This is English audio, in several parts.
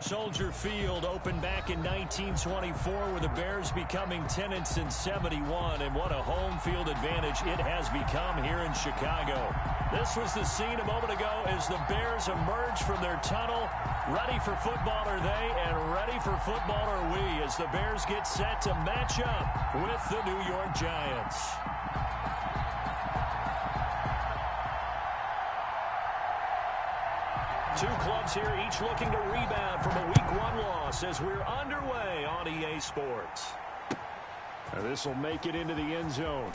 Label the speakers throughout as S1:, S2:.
S1: Soldier Field opened back in 1924 with the Bears becoming tenants in 71, and what a home field advantage it has become here in Chicago. This was the scene a moment ago as the Bears emerged from their tunnel. Ready for football are they, and ready for football are we as the Bears get set to match up with the New York Giants. Two clubs here, each looking to rebound from a Week 1 loss as we're underway on EA Sports. This will make it into the end zone.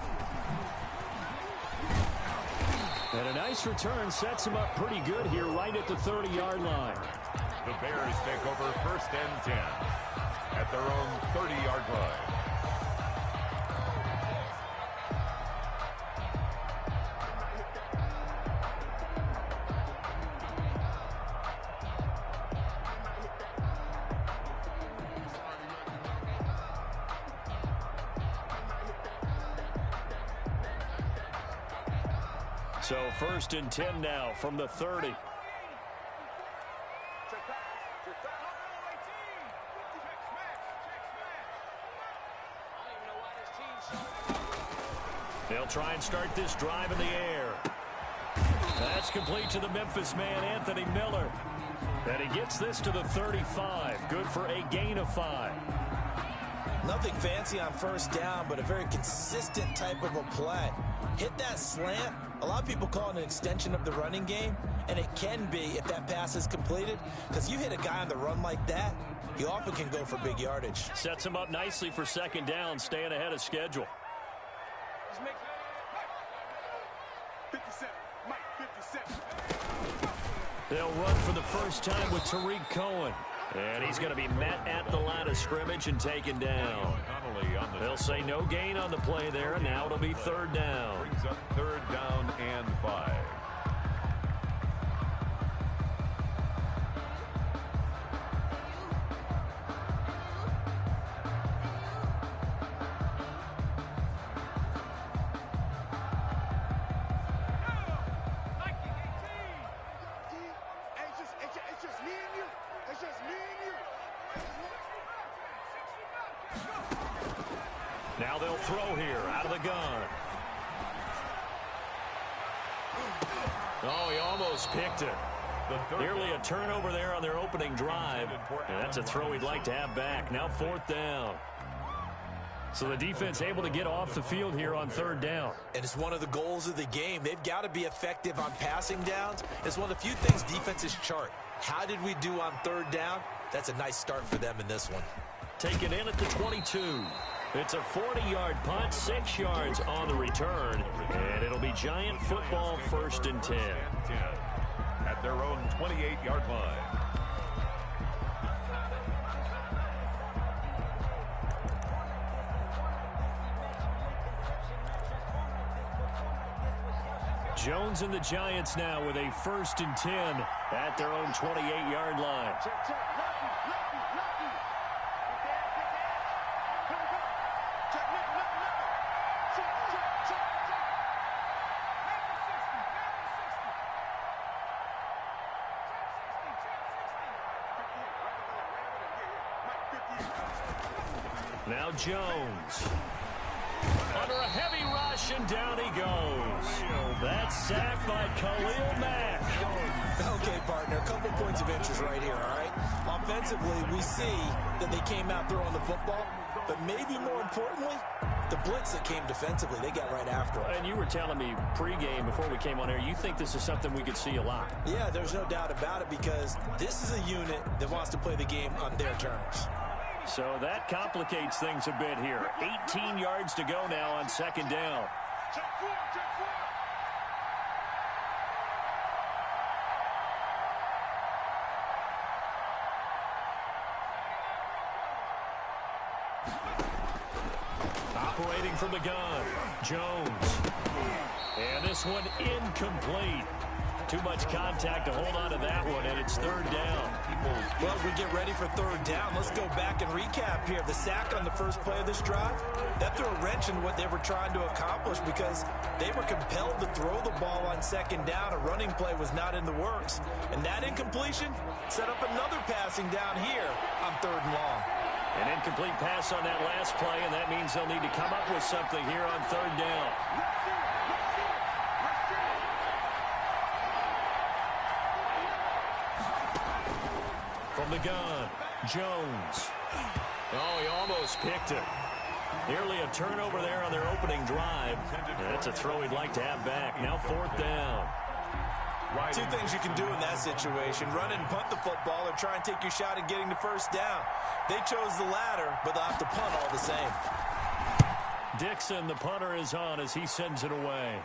S1: And a nice return sets him up pretty good here right at the 30-yard line.
S2: The Bears take over 1st and 10 at their own 30-yard line.
S1: So 1st and 10 now from the 30. They'll try and start this drive in the air. That's complete to the Memphis man, Anthony Miller. And he gets this to the 35. Good for a gain of 5.
S3: Nothing fancy on 1st down, but a very consistent type of a play. Hit that slant. A lot of people call it an extension of the running game, and it can be if that pass is completed, because you hit a guy on the run like that, he often can go for big yardage.
S1: Sets him up nicely for 2nd down, staying ahead of schedule.
S4: 57, Mike, 57.
S1: They'll run for the first time with Tariq Cohen. And he's going to be met at the line of scrimmage and taken down. They'll say no gain on the play there, and now it'll be 3rd down.
S2: Brings up 3rd down and 5.
S1: Now they'll throw here out of the gun. Oh, he almost picked it. Nearly a turnover there on their opening drive. And that's a throw he'd like to have back. Now 4th down. So the defense able to get off the field here on 3rd down.
S3: And it's one of the goals of the game. They've got to be effective on passing downs. It's one of the few things defenses chart. How did we do on 3rd down? That's a nice start for them in this one.
S1: Taken in at the 22. It's a 40-yard punt, 6 yards on the return, and it'll be Giant football 1st and 10.
S2: At their own 28-yard line.
S1: Jones and the Giants now with a 1st and 10 at their own 28-yard line. Now Jones. Under a heavy rush, and down he goes. That's sacked by Khalil Mack.
S3: Okay, partner, a couple points of interest right here, all right? Offensively, we see that they came out throwing the football, but maybe more importantly, the blitz that came defensively, they got right after it.
S1: And you were telling me pregame before we came on air, you think this is something we could see a lot.
S3: Yeah, there's no doubt about it, because this is a unit that wants to play the game on their terms.
S1: So that complicates things a bit here. 18 yards to go now on 2nd down. Operating from the gun, Jones. And this one incomplete. Too much contact to hold on to that one, and it's third down.
S3: Well, as we get ready for third down, let's go back and recap here. The sack on the first play of this drive, that threw a wrench in what they were trying to accomplish because they were compelled to throw the ball on second down. A running play was not in the works. And that incompletion set up another passing down here on third and long.
S1: An incomplete pass on that last play, and that means they'll need to come up with something here on third down. From the gun, Jones. Oh, he almost picked it. Nearly a turnover there on their opening drive. That's a throw he'd like to have back. Now fourth down.
S3: Two things you can do in that situation. Run and punt the football or try and take your shot at getting the first down. They chose the latter, but they'll have to punt all the same.
S1: Dixon, the punter, is on as he sends it away.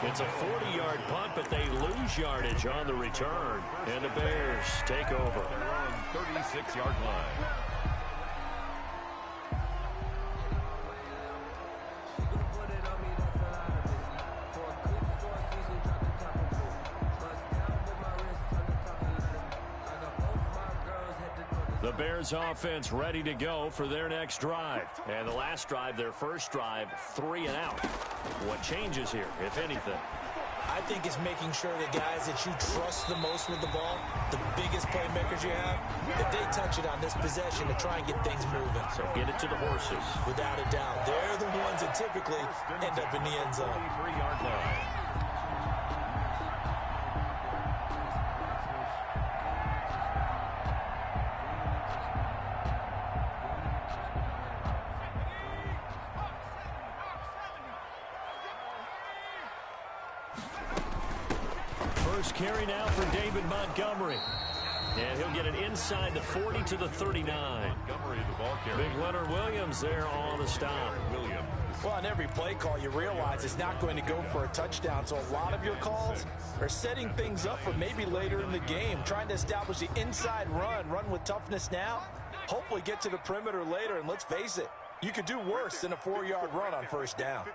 S1: It's a 40-yard punt, but they lose yardage on the return. And the Bears take over.
S2: They're on 36-yard line.
S1: The Bears offense ready to go for their next drive. And the last drive, their first drive, 3 and out. What changes here, if anything?
S3: I think it's making sure the guys that you trust the most with the ball, the biggest playmakers you have, that they touch it on this possession to try and get things moving.
S1: So get it to the horses.
S3: Without a doubt. They're the ones that typically end up in the end zone.
S2: 33-yard line.
S1: First carry now for David Montgomery. And he'll get it inside the 40 to the 39.
S2: Montgomery, the ball carrier.
S1: Big Leonard Williams there on the stop.
S2: Williams.
S3: Well, on every play call, you realize it's not going to go for a touchdown. So a lot of your calls are setting things up for maybe later in the game, trying to establish the inside run with toughness now, hopefully get to the perimeter later. And let's face it, you could do worse than a 4-yard run on first down.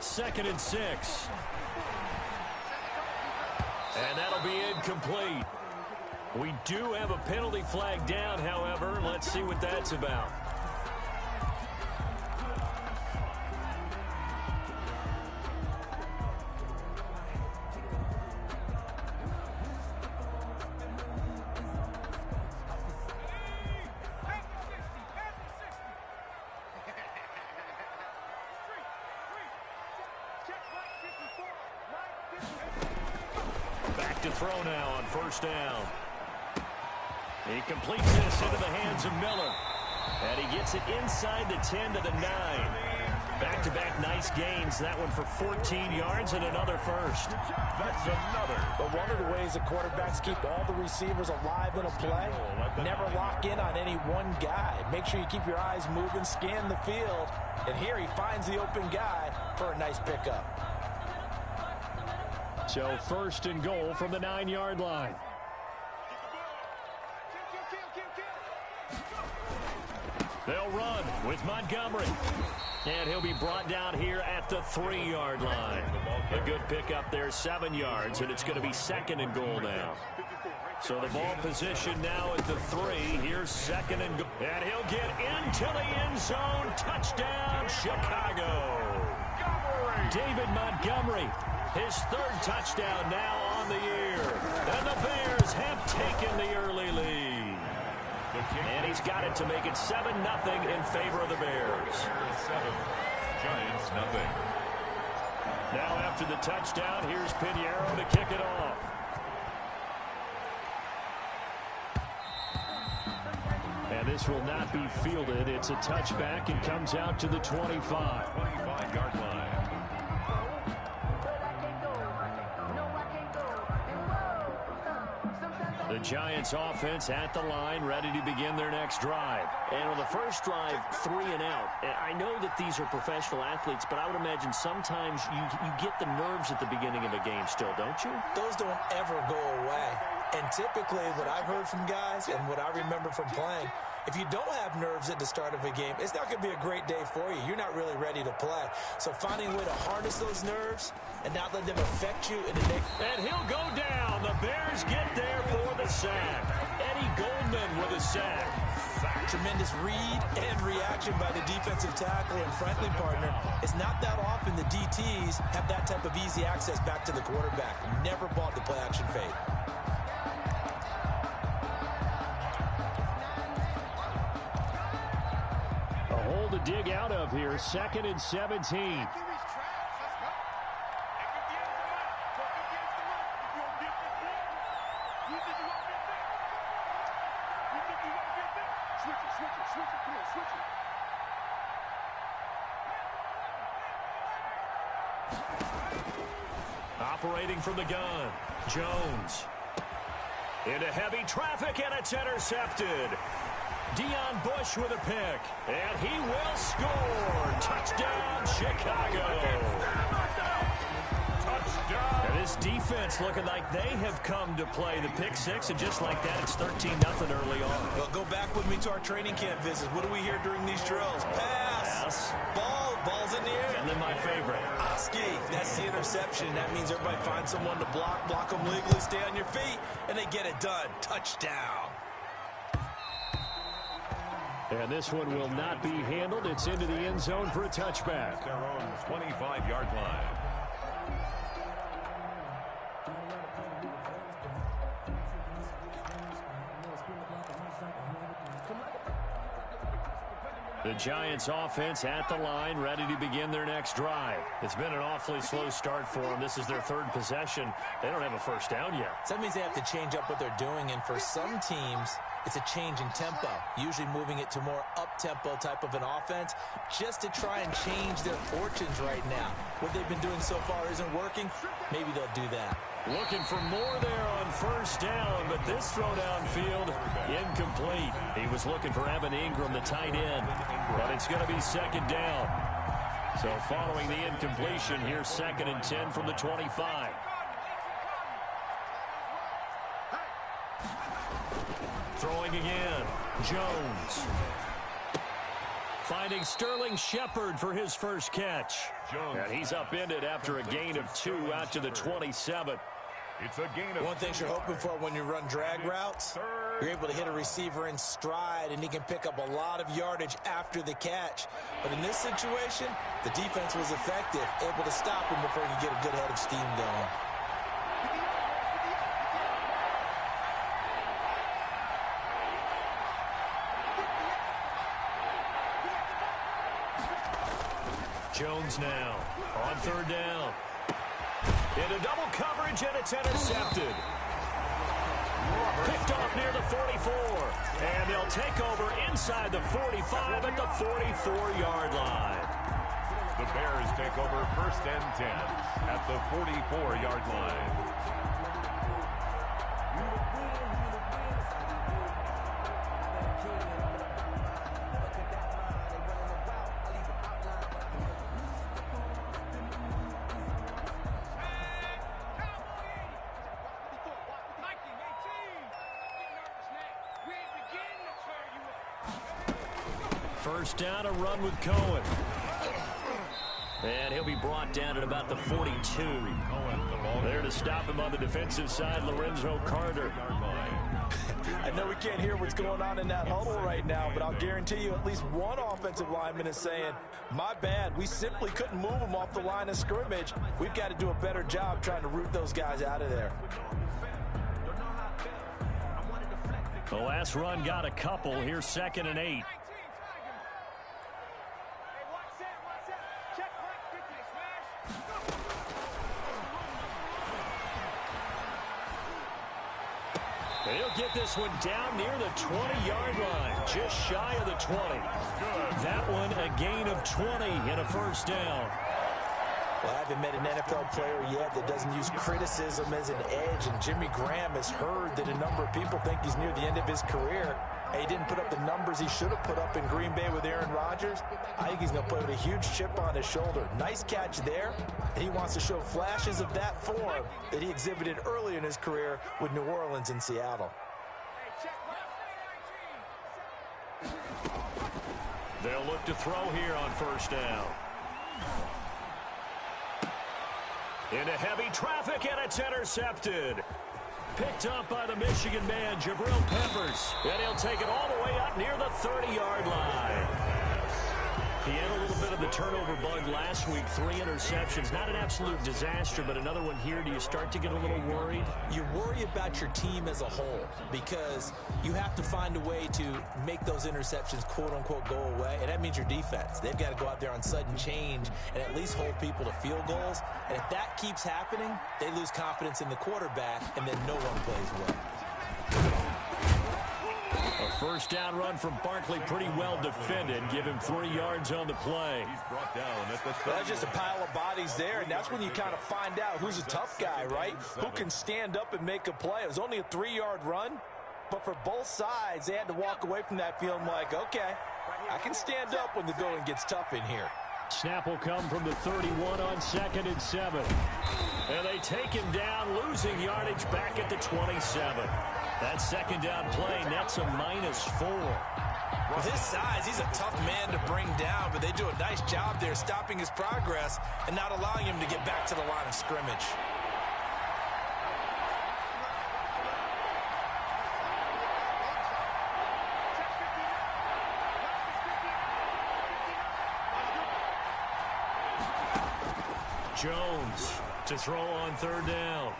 S1: 2nd and 6. And that'll be incomplete. We do have a penalty flag down, however. Let's see what that's about. Back to throw now on first down. He completes this into the hands of Miller. And he gets it inside the 10 to the 9. Back-to-back nice gains. That one for 14 yards and another first.
S2: That's another.
S3: But one of the ways the quarterbacks keep all the receivers alive in a play, never lock in on any one guy. Make sure you keep your eyes moving, scan the field. And here he finds the open guy for a nice pickup.
S1: So first and goal from the 9-yard line. They'll run with Montgomery. And he'll be brought down here at the 3-yard line. A good pickup there, 7 yards, and it's going to be 2nd and goal now. So the ball position now at the 3. Here's 2nd and goal. And he'll get into the end zone. Touchdown, Chicago. David Montgomery, his 3rd touchdown now on the year. And the Bears have taken the early lead. And he's got it to make it 7-0 in favor of the Bears.
S2: 7, Giants nothing.
S1: Now after the touchdown, here's Pinheiro to kick it off. And this will not be fielded. It's a touchback and comes out to the 25.
S2: 25-yard line.
S1: The Giants offense at the line, ready to begin their next drive. And on the first drive, 3 and out. And I know that these are professional athletes, but I would imagine sometimes you get the nerves at the beginning of a game still, don't you?
S3: Those don't ever go away. And typically what I've heard from guys and what I remember from playing, If you don't have nerves at the start of a game, it's not going to be a great day for you. You're not really ready to play. So finding a way to harness those nerves and not let them affect you in the next.
S1: And he'll go down. The Bears get there for the sack. Eddie Goldman with a sack.
S3: Tremendous read and reaction by the defensive tackle and friendly partner. It's not that often the DTs have that type of easy access back to the quarterback. Never bought the play action fade.
S1: A hole to dig out of here. 2nd and 17. Operating from the gun, Jones. Into heavy traffic, and it's intercepted. Deion Bush with a pick, and he will score. Touchdown, Chicago. Touchdown. And this defense looking like they have come to play the pick six, and just like that, it's 13-0 early on.
S3: Well, go back with me to our training camp visits. What do we hear during these drills? Pass. Ball's in the air.
S1: And then my favorite.
S3: Oski. That's the interception. That means everybody finds someone to block them legally, stay on your feet, and they get it done. Touchdown.
S1: And this one will not be handled. It's into the end zone for a touchback.
S2: Their own 25-yard line.
S1: The Giants offense at the line, ready to begin their next drive. It's been an awfully slow start for them. This is their 3rd possession. They don't have a first down yet.
S3: So that means they have to change up what they're doing, and for some teams, it's a change in tempo, usually moving it to more up-tempo type of an offense just to try and change their fortunes right now. What they've been doing so far isn't working. Maybe they'll do that.
S1: Looking for more there on first down, but this throw downfield, incomplete. He was looking for Evan Ingram, the tight end, but it's going to be 2nd down. So following the incompletion, here's 2nd and 10 from the 25. Throwing again, Jones. Finding Sterling Shepard for his first catch. And he's upended after a gain of 2 out to the 27.
S2: It's a gain of...
S3: One thing you're hoping for when you run drag routes, you're able to hit a receiver in stride, and he can pick up a lot of yardage after the catch. But in this situation, the defense was effective, able to stop him before he could get a good head of steam going.
S1: Jones now on 3rd down. Into double coverage, and it's intercepted. Picked off near the 44. And they'll take over inside the 45 at the 44-yard line.
S2: The Bears take over 1st and 10 at the 44-yard line.
S1: First down, a run with Cohen. And he'll be brought down at about the 42. There to stop him on the defensive side, Lorenzo Carter.
S3: I know we can't hear what's going on in that huddle right now, but I'll guarantee you at least one offensive lineman is saying, my bad, we simply couldn't move them off the line of scrimmage. We've got to do a better job trying to root those guys out of there.
S1: The last run got a couple. Here's 2nd and 8. He'll get this one down near the 20-yard line, just shy of the 20. That one a gain of 20 and a first down.
S3: Well, I haven't met an NFL player yet that doesn't use criticism as an edge, and Jimmy Graham has heard that a number of people think he's near the end of his career. He didn't put up the numbers he should have put up in Green Bay with Aaron Rodgers. I think he's going to play with a huge chip on his shoulder. Nice catch there, and he wants to show flashes of that form that he exhibited early in his career with New Orleans and Seattle.
S1: They'll look to throw here on first down. Into heavy traffic, and it's intercepted. Picked up by the Michigan man, Jabril Peppers. And he'll take it all the way up near the 30-yard line. He had a little bit of the turnover bug last week, 3 interceptions. Not an absolute disaster, but another one here. Do you start to get a little worried?
S3: You worry about your team as a whole because you have to find a way to make those interceptions, quote-unquote, go away, and that means your defense. They've got to go out there on sudden change and at least hold people to field goals. And if that keeps happening, they lose confidence in the quarterback, and then no one plays well.
S1: A first down run from Barkley, pretty well defended. Give him 3 yards on the play.
S2: He's brought down at the
S3: That's just a pile of bodies there, and that's when you kind of find out who's a tough guy, right? Who can stand up and make a play. It was only a 3-yard run, but for both sides, they had to walk away from that feeling like, okay, I can stand up when the going gets tough in here.
S1: Snap will come from the 31 on 2nd and 7. And they take him down, losing yardage back at the 27. That second down play nets a -4.
S3: With his size, he's a tough man to bring down, but they do a nice job there stopping his progress and not allowing him to get back to the line of scrimmage.
S1: Jones to throw on 3rd down.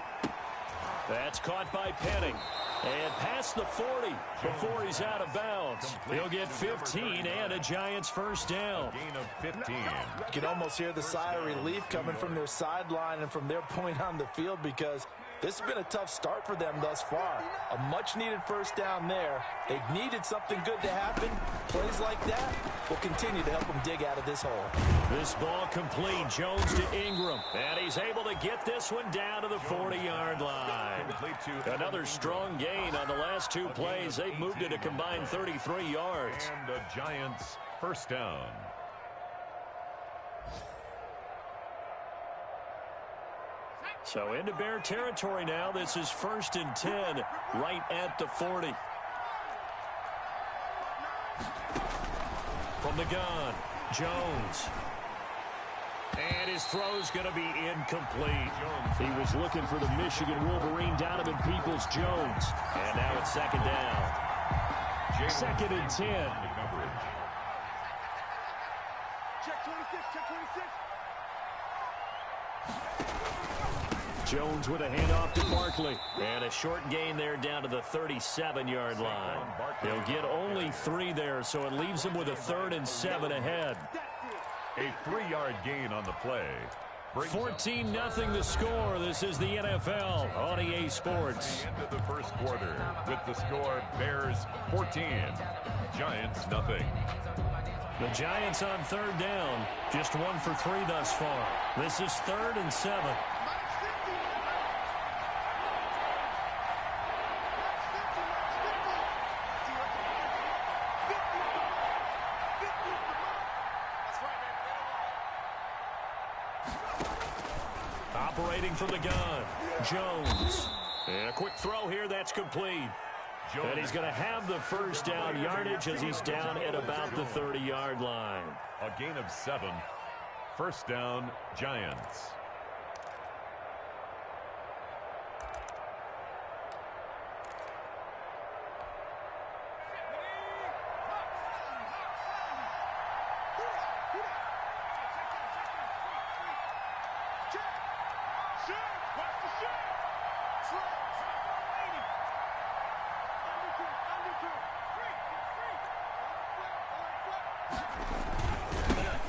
S1: That's caught by Penning. And past the 40 before he's out of bounds. He'll get 15 and a Giants first down.
S2: Gain of 15.
S3: You can almost hear the sigh of relief coming from their sideline and from their point on the field because this has been a tough start for them thus far. A much-needed first down there. They've needed something good to happen. Plays like that will continue to help them dig out of this hole.
S1: This ball complete. Jones to Ingram. And he's able to get this one down to the 40-yard line. Another strong gain on the last 2 plays. They've moved it a combined 33 yards.
S2: And the Giants first down.
S1: So into Bear territory now. This is 1st and 10 right at the 40. From the gun, Jones. And his throw's going to be incomplete. He was looking for the Michigan Wolverine, Donovan Peoples-Jones. And now it's 2nd down. 2nd and 10.
S4: Check 26, check 26.
S1: Jones with a handoff to Barkley. And a short gain there down to the 37-yard line. They'll get only 3 there, so it leaves them with a 3rd and 7 ahead.
S2: A 3-yard gain on the play.
S1: 14-0 the score. This is the NFL on EA Sports.
S2: End of the first quarter with the score Bears 14, Giants nothing.
S1: The Giants on 3rd down. Just 1 for 3 thus far. This is 3rd and 7. Operating from the gun, Jones. And a quick throw here, that's complete. And he's going to have the first down yardage as he's down at about the 30-yard line.
S2: A gain of 7. First down, Giants.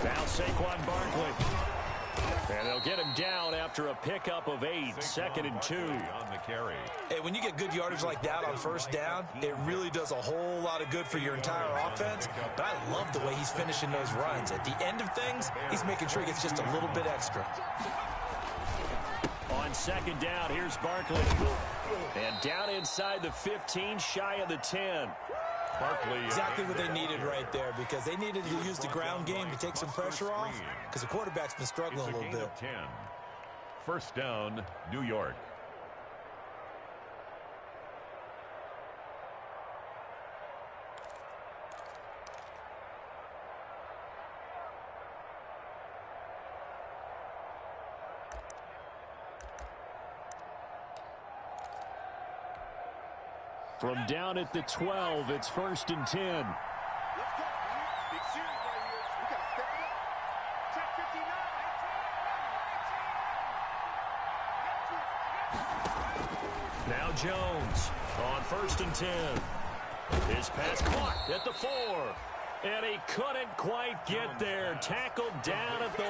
S1: Now Saquon Barkley. And they'll get him down after a pickup of 8. 2nd and 2.
S2: On the carry.
S3: Hey, when you get good yardage like that on first down, it really does a whole lot of good for your entire offense. But I love the way he's finishing those runs. At the end of things, he's making sure he gets just a little bit extra.
S1: On 2nd down, here's Barkley. And down inside the 15, shy of the 10.
S2: Barkley.
S3: Exactly what they needed right there because they needed to use the ground game to take some pressure off because the quarterback's been struggling a little bit.
S2: 10. First down, New York.
S1: From down at the 12, it's 1st and 10.
S4: Let's go. Big series right here. We got to step it up. Check 59.
S1: Now Jones on 1st and 10. His pass caught at the 4. And he couldn't quite get there. Tackled down at the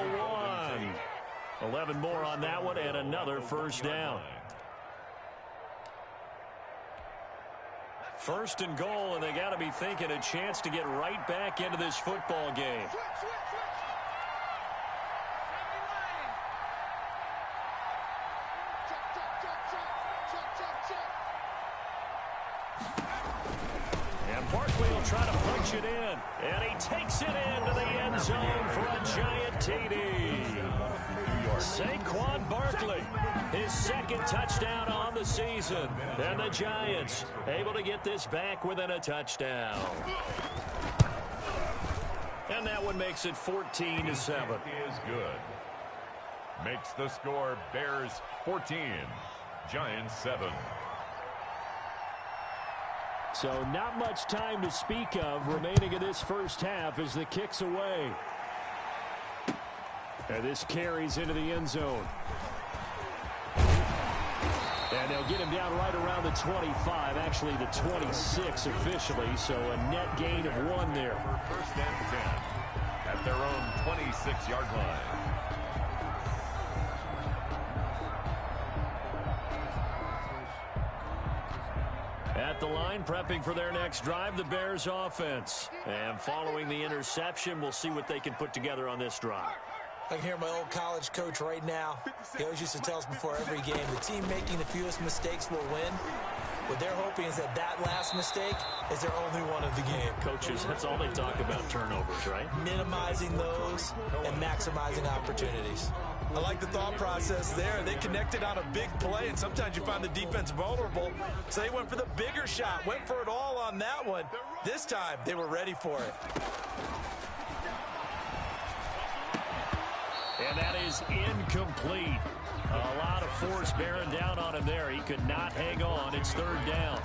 S1: 1. 11 more on that one and another first down. 1st and goal, and they got to be thinking a chance to get right back into this football game. And Barkley will try to punch it in, and he takes it into the end zone for a giant TD. Saquon Barkley, his 2nd touchdown on the season. And the Giants able to get this back within a touchdown. And that one makes it 14-7.
S2: Is good. Makes the score Bears 14, Giants 7.
S1: So not much time to speak of remaining in this first half as the kick's away. And this carries into the end zone. And they'll get him down right around the 25, actually the 26 officially, so a net gain of 1 there.
S2: 1st and 10 at their own 26-yard line.
S1: At the line, prepping for their next drive, the Bears offense. And following the interception, we'll see what they can put together on this drive.
S3: I can hear my old college coach right now. He always used to tell us before every game, the team making the fewest mistakes will win. What they're hoping is that last mistake is their only one of the game.
S1: Coaches, that's all they talk about, turnovers, right?
S3: Minimizing those and maximizing opportunities. I like the thought process there. They connected on a big play, and sometimes you find the defense vulnerable. So they went for the bigger shot, went for it all on that one. This time, they were ready for it.
S1: And that is incomplete. A lot of force bearing down on him there. He could not hang on. It's 3rd down.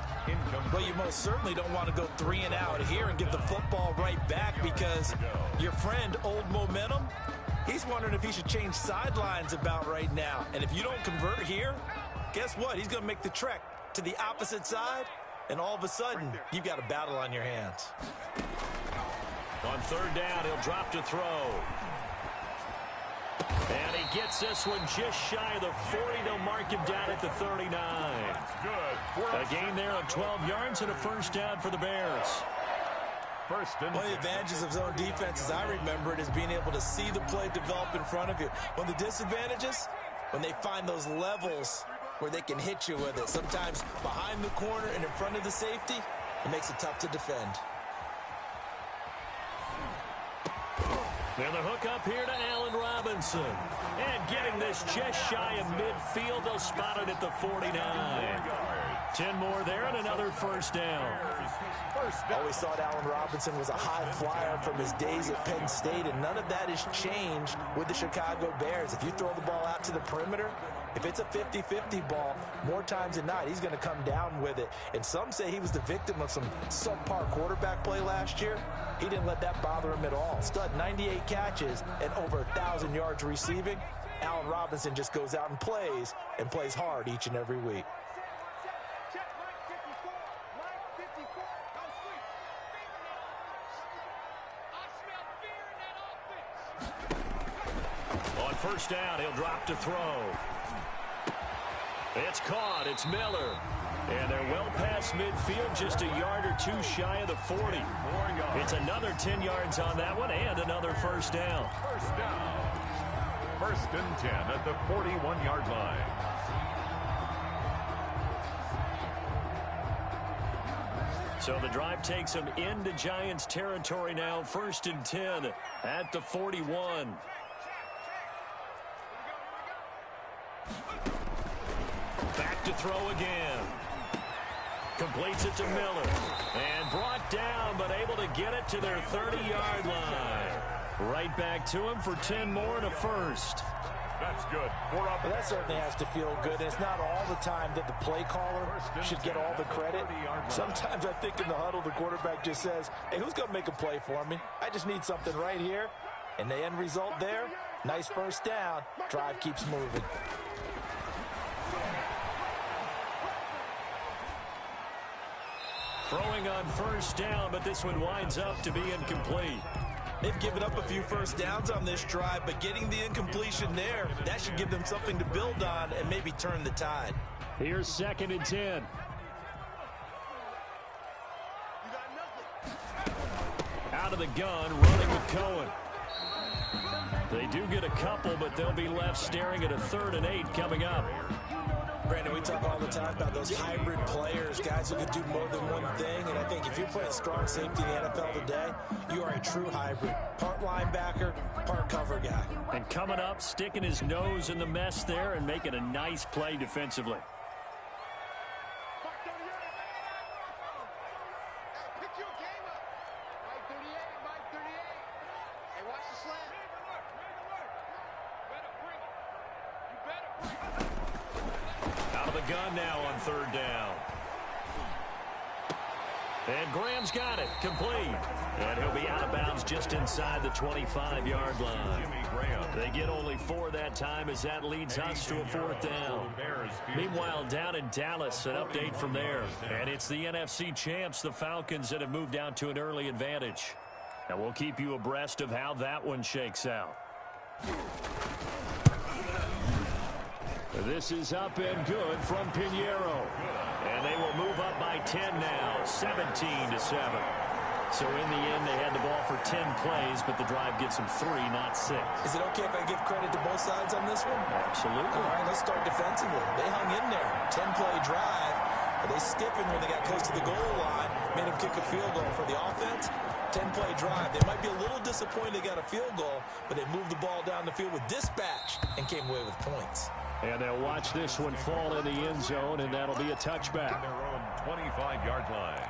S3: Well, you most certainly don't want to go 3 and out here and give the football right back because your friend, Old Momentum, he's wondering if he should change sidelines about right now. And if you don't convert here, guess what? He's going to make the trek to the opposite side, and all of a sudden, you've got a battle on your hands.
S1: On 3rd down, he'll drop to throw. And he gets this one just shy of the 40. They'll mark him down at the 39. A gain there of 12 yards and a first down for the Bears.
S3: One of the advantages of zone defense, as I remember it, is being able to see the play develop in front of you. One of the disadvantages, when they find those levels where they can hit you with it. Sometimes behind the corner and in front of the safety, it makes it tough to defend.
S1: And the hook up here to Allen Robinson. And getting this just shy of midfield, they'll spot it at the 49. 10 more there and another first down.
S3: Always thought Allen Robinson was a high flyer from his days at Penn State, and none of that has changed with the Chicago Bears. If you throw the ball out to the perimeter, if it's a 50-50 ball, more times than not, he's going to come down with it. And some say he was the victim of some subpar quarterback play last year. He didn't let that bother him at all. Stud, 98 catches and over 1,000 yards receiving. Allen Robinson just goes out and plays hard each and every week.
S1: On first down, he'll drop to throw. It's caught. It's Miller. And they're well past midfield, just a yard or two shy of the 40. It's another 10 yards on that one and another first down.
S2: First down. 1st and 10 at the 41-yard line.
S1: So the drive takes them into Giants territory now. 1st and 10 at the 41. Back to throw again. Completes it to Miller. And brought down, but able to get it to their 30-yard line. Right back to him for 10 more and a first.
S2: That's good.
S3: Well, that certainly has to feel good. And it's not all the time that the play caller should get all the credit. Sometimes I think in the huddle, the quarterback just says, hey, who's going to make a play for me? I just need something right here. And the end result there, nice first down. Drive keeps moving.
S1: Throwing on first down, but this one winds up to be incomplete.
S3: They've given up a few first downs on this drive, but getting the incompletion there, that should give them something to build on and maybe turn the tide.
S1: Here's 2nd and 10. Out of the gun, running with Cohen. They do get a couple, but they'll be left staring at a 3rd and 8 coming up.
S3: Brandon, we talk all the time about those hybrid players, guys who can do more than one thing, and I think if you're playing strong safety in the NFL today, you are a true hybrid. Part linebacker, part cover guy.
S1: And coming up, sticking his nose in the mess there and making a nice play defensively. Gun now on 3rd down. And Graham's got it. Complete. And he'll be out of bounds just inside the 25-yard line. They get only 4 that time as that leads us to a 4th down. Meanwhile, down in Dallas, an update from there. And it's the NFC champs, the Falcons, that have moved down to an early advantage. And we'll keep you abreast of how that one shakes out. This is up and good from Pinheiro. And they will move up by 10 now, 17-7. So in the end, they had the ball for 10 plays, but the drive gets them 3, not 6.
S3: Is it okay if I give credit to both sides on this one?
S1: Absolutely.
S3: All right, let's start defensively. They hung in there. 10-play drive. They stiffened when they got close to the goal line, made them kick a field goal for the offense. 10-play drive. They might be a little disappointed they got a field goal, but they moved the ball down the field with dispatch and came away with points.
S1: And they'll watch this one fall in the end zone, and that'll be a touchback.
S2: Their own 25-yard line.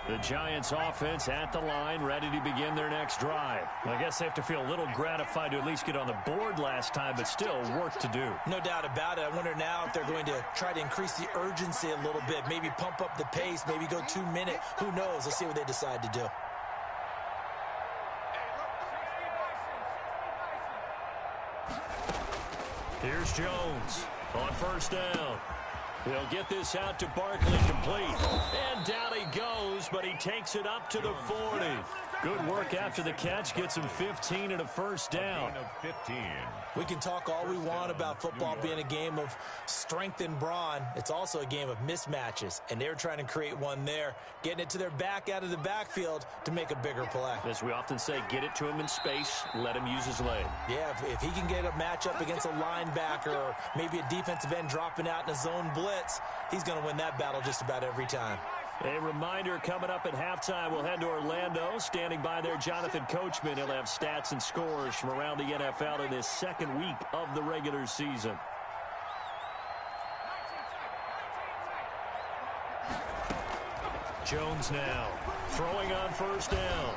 S1: The Giants offense at the line, ready to begin their next drive. I guess they have to feel a little gratified to at least get on the board last time, but still work to do.
S3: No doubt about it. I wonder now if they're going to try to increase the urgency a little bit, maybe pump up the pace, maybe go 2-minute. Who knows? Let's see what they decide to do.
S1: Here's Jones on first down. He'll get this out to Barkley, complete. And down he goes, but he takes it up to the 40. Good work after the catch. Gets him 15 and a first down.
S3: We can talk all we want about football being a game of strength and brawn. It's also a game of mismatches, and they're trying to create one there, getting it to their back out of the backfield to make a bigger play.
S1: As we often say, get it to him in space, let him use his leg.
S3: Yeah, if he can get a matchup against a linebacker or maybe a defensive end dropping out in a zone blitz, he's going to win that battle just about every time.
S1: A reminder coming up at halftime, we'll head to Orlando. Standing by there, Jonathan Coachman. He'll have stats and scores from around the NFL in this second week of the regular season. Jones now throwing on first down.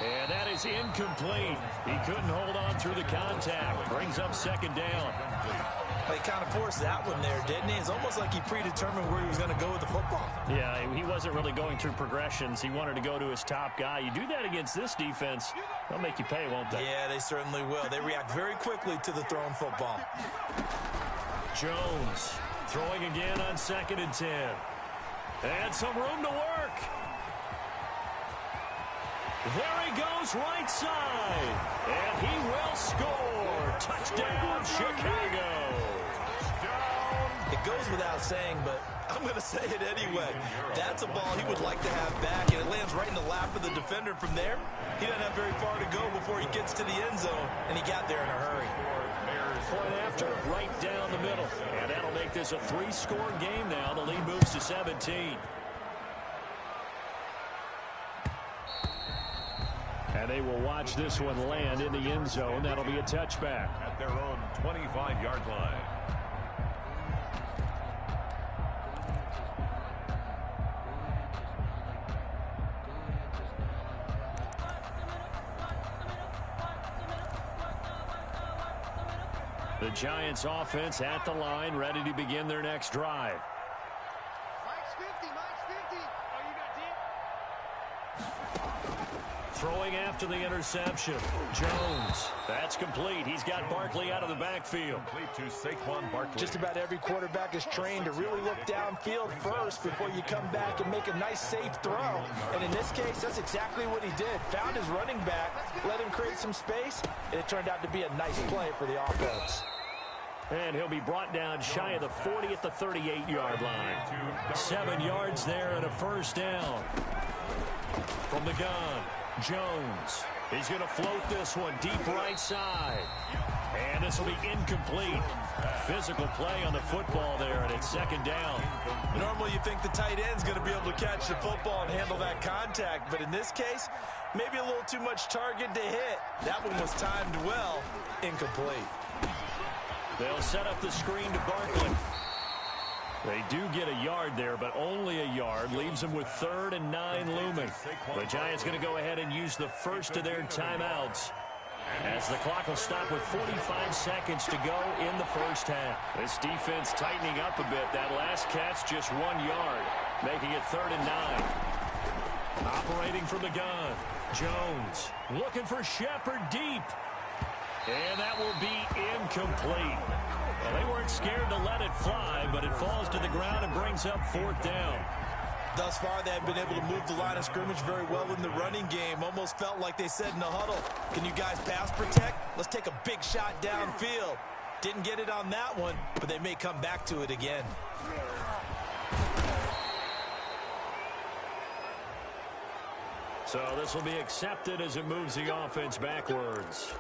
S1: And that is incomplete. He couldn't hold on through the contact. Brings up second down.
S3: He kind of forced that one there, didn't he? It's almost like he predetermined where he was going to go with the football.
S1: Yeah, he wasn't really going through progressions. He wanted to go to his top guy. You do that against this defense, they'll make you pay, won't they?
S3: Yeah, they certainly will. They react very quickly to the thrown football.
S1: Jones throwing again on 2nd and 10. And some room to work. There he goes, right side. And he will score. Touchdown, Chicago.
S3: It goes without saying, but I'm going to say it anyway. That's a ball he would like to have back, and it lands right in the lap of the defender. From there, he doesn't have very far to go before he gets to the end zone, and he got there in a hurry.
S1: Point after, right down the middle. And that'll make this a 3-score game now. The lead moves to 17. And And they will watch this one land in the end zone. That'll be a touchback.
S2: At their own 25-yard line.
S1: The Giants offense at the line, ready to begin their next drive.
S4: Mike's 50, Mike's 50. Oh, you got deep.
S1: Throwing after the interception. Jones. That's complete. He's got Barkley out of the backfield.
S2: Complete to Saquon Barkley.
S3: Just about every quarterback is trained to really look downfield first before you come back and make a nice, safe throw. And in this case, that's exactly what he did. Found his running back, let him create some space, and it turned out to be a nice play for the offense.
S1: And he'll be brought down shy of the 40 at the 38-yard line. 7 yards there and a first down. From the gun, Jones. He's going to float this one deep right side. And this will be incomplete. Physical play on the football there, and it's second down.
S3: Normally you think the tight end's going to be able to catch the football and handle that contact, but in this case, maybe a little too much target to hit. That one was timed well, incomplete.
S1: They'll set up the screen to Barkley. They do get a yard there, but only a yard. Leaves them with 3rd and 9 looming. The Giants going to go ahead and use the first of their timeouts, as the clock will stop with 45 seconds to go in the first half. This defense tightening up a bit. That last catch just 1 yard, making it 3rd and 9. Operating from the gun, Jones looking for Shepard deep. And that will be incomplete. Well, they weren't scared to let it fly, but it falls to the ground and brings up 4th down.
S3: Thus far, they have been able to move the line of scrimmage very well in the running game. Almost felt like they said in the huddle, can you guys pass protect? Let's take a big shot downfield. Didn't get it on that one, but they may come back to it again.
S1: So this will be accepted as it moves the offense backwards.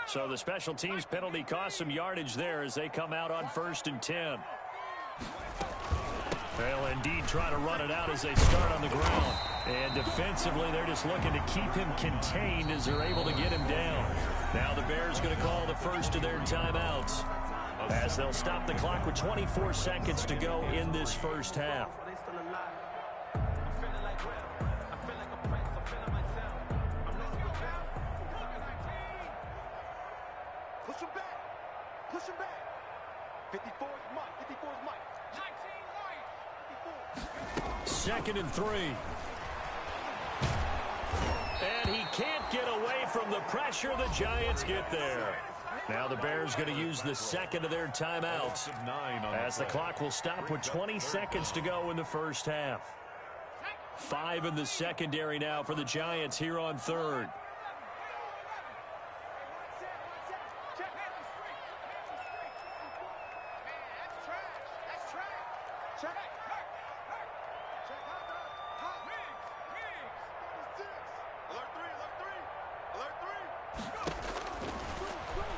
S1: So the special teams penalty cost some yardage there as they come out on 1st and 10. They'll indeed try to run it out as they start on the ground. And defensively, they're just looking to keep him contained as they're able to get him down. Now the Bears going to call the first of their timeouts, as they'll stop the clock with 24 seconds to go in this first half.
S4: Push him back. Push him back. 54 is Mike. 54 is Mike. 19 Mike. 54.
S1: 2nd and 3. And he can't get away from the pressure. The Giants get there. Now the Bears going to use the second of their timeouts, as the clock will stop with 20 seconds to go in the first half. 5 in the secondary now for the Giants here on 3rd.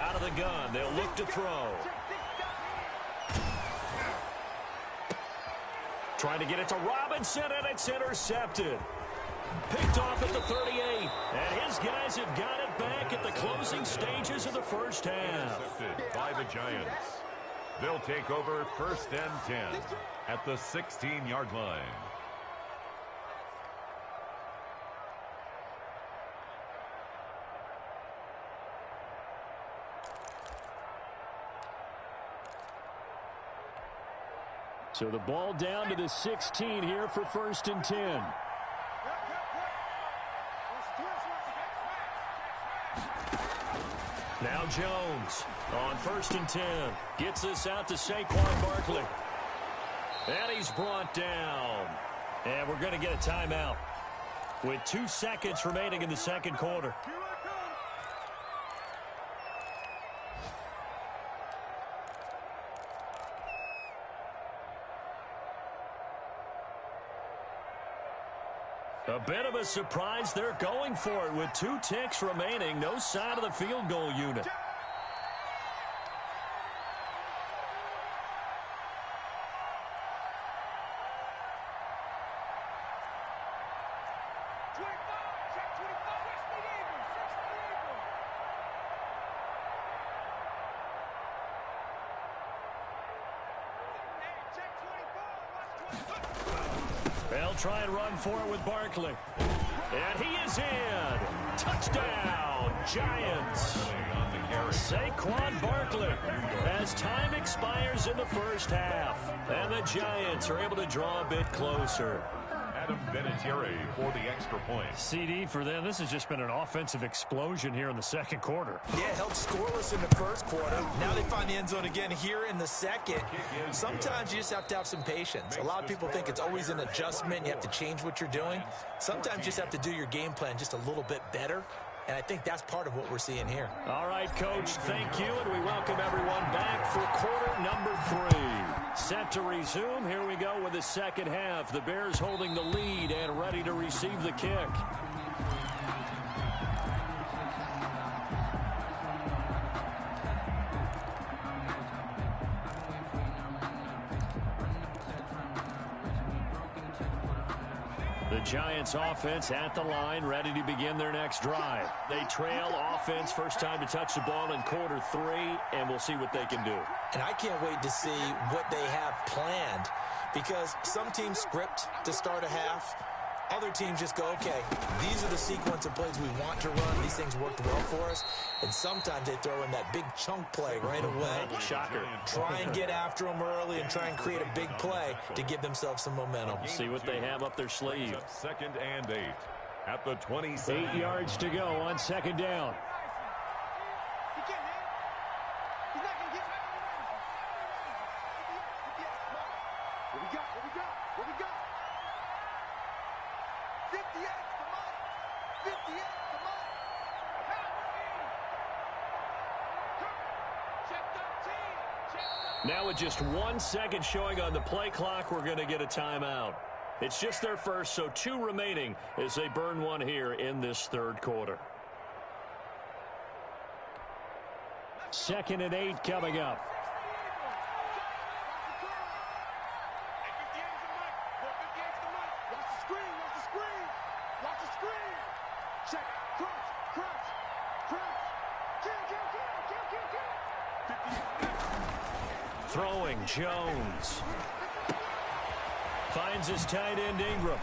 S1: Out of the gun, they'll look to throw. Trying to get it to Robinson, and it's intercepted. Picked off at the 38, and his guys have got it back at the closing stages of the first half.
S2: Intercepted by the Giants. They'll take over 1st and 10 at the 16-yard line.
S1: So the ball down to the 16 here for 1st and 10. Now Jones on 1st and 10. Gets this out to Saquon Barkley. And he's brought down. And we're going to get a timeout with 2 seconds remaining in the second quarter. A bit of a surprise. They're going for it with 2 ticks remaining. No sign of the field goal unit. They'll try and run for it with Barkley. And he is in. Touchdown, Giants. Saquon Barkley as time expires in the first half. And the Giants are able to draw a bit closer.
S2: Adam Vinatieri for the extra point.
S1: CD for them. This has just been an offensive explosion here in the second quarter.
S3: Yeah, held scoreless in the first quarter. Now they find the end zone again here in the second. Sometimes you just have to have some patience. A lot of people think it's always an adjustment. You have to change what you're doing. Sometimes you just have to do your game plan just a little bit better. And I think that's part of what we're seeing here.
S1: All right, Coach, thank you, and we welcome everyone back for quarter number 3. Set to resume. Here we go with the second half. The Bears holding the lead and ready to receive the kick. The Giants offense at the line, ready to begin their next drive. They trail offense, first time to touch the ball in quarter 3, and we'll see what they can do.
S3: And I can't wait to see what they have planned, because some teams script to start a half. Other teams just go, okay, these are the sequence of plays we want to run. These things worked well for us. And sometimes they throw in that big chunk play right away.
S1: Shocker.
S3: Try and get after them early and try and create a big play to give themselves some momentum.
S1: See what they have up their sleeve.
S2: Second and 8 at the 27.
S1: 8 yards to go on second down. Now with just 1 second showing on the play clock, we're going to get a timeout. It's just their first, so 2 remaining as they burn one here in this third quarter. 2nd and 8 coming up. Throwing, Jones. Finds his tight end, Ingram.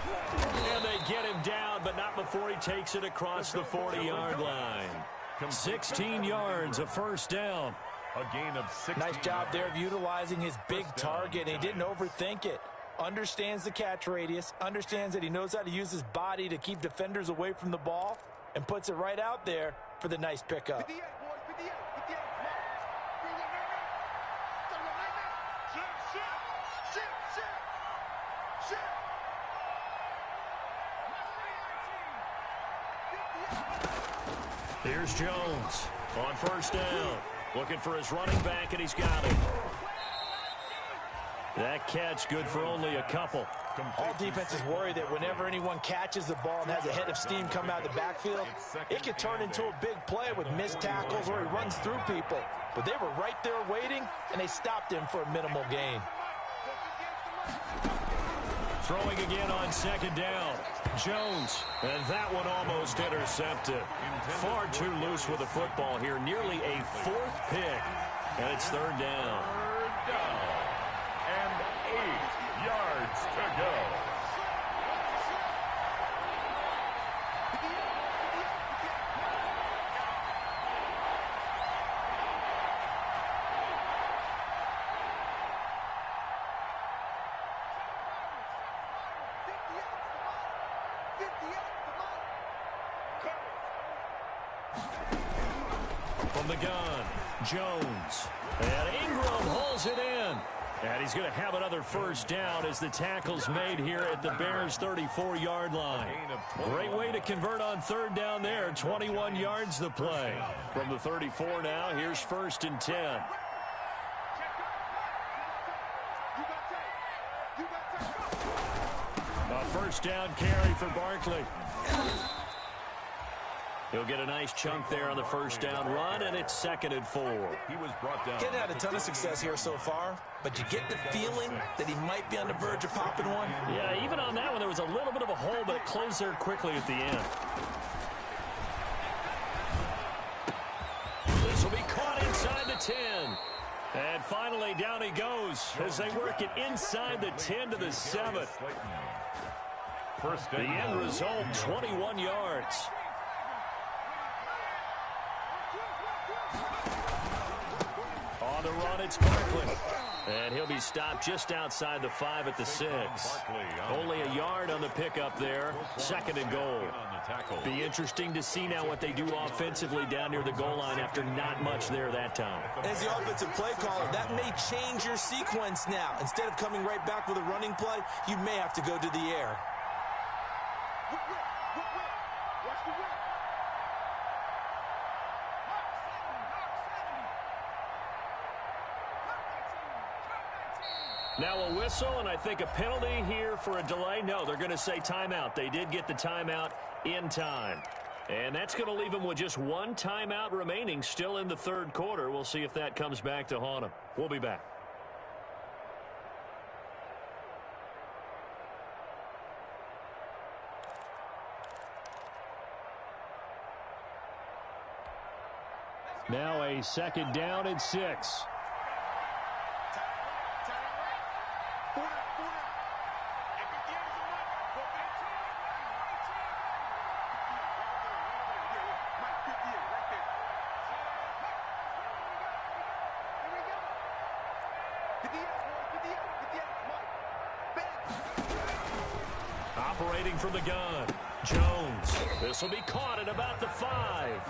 S1: And they get him down, but not before he takes it across the 40-yard line. 16 yards, a first down.
S2: A gain of 6.
S3: Nice job there of utilizing his big target. He didn't overthink it. Understands the catch radius, understands that he knows how to use his body to keep defenders away from the ball, and puts it right out there for the nice pickup.
S1: Here's Jones on first down. Looking for his running back, and he's got him. That catch good for only a couple.
S3: All defenses worry that whenever anyone catches the ball and has a head of steam come out of the backfield, it could turn into a big play with missed tackles or he runs through people. But they were right there waiting, and they stopped him for a minimal gain.
S1: Throwing again on second down. Jones, and that one almost intercepted. Far too loose with the football here. Nearly a 4th pick, and it's third down.
S2: Third down and 8 yards to go.
S1: From the gun, Jones. And Ingram hauls it in. And he's going to have another first down as the tackle's made here at the Bears' 34-yard line. Great way to convert on third down there. 21 yards the play. From the 34 now, here's 1st and 10. A first down carry for Barkley. He'll get a nice chunk there on the first down run, and it's 2nd and 4.
S2: He was brought down.
S3: Getting had a ton of success here so far, but you get the feeling that he might be on the verge of popping one.
S1: Yeah, even on that one, there was a little bit of a hole, but it closed there quickly at the end. This will be caught inside the 10. And finally, down he goes as they work it inside the 10 to the 7. The end result, 21 yards. On the run, it's Barkley. And he'll be stopped just outside the 5 at the 6. Only a yard on the pickup there. 2nd and goal. Be interesting to see now what they do offensively down near the goal line after not much there that time.
S3: As the offensive play caller, that may change your sequence now. Instead of coming right back with a running play, you may have to go to the air.
S1: Now a whistle, and I think a penalty here for a delay. No, they're going to say timeout. They did get the timeout in time. And that's going to leave them with just one timeout remaining still in the 3rd quarter. We'll see if that comes back to haunt them. We'll be back. Now a 2nd down and 6. Operating from the gun, Jones. This will be caught at about the 5.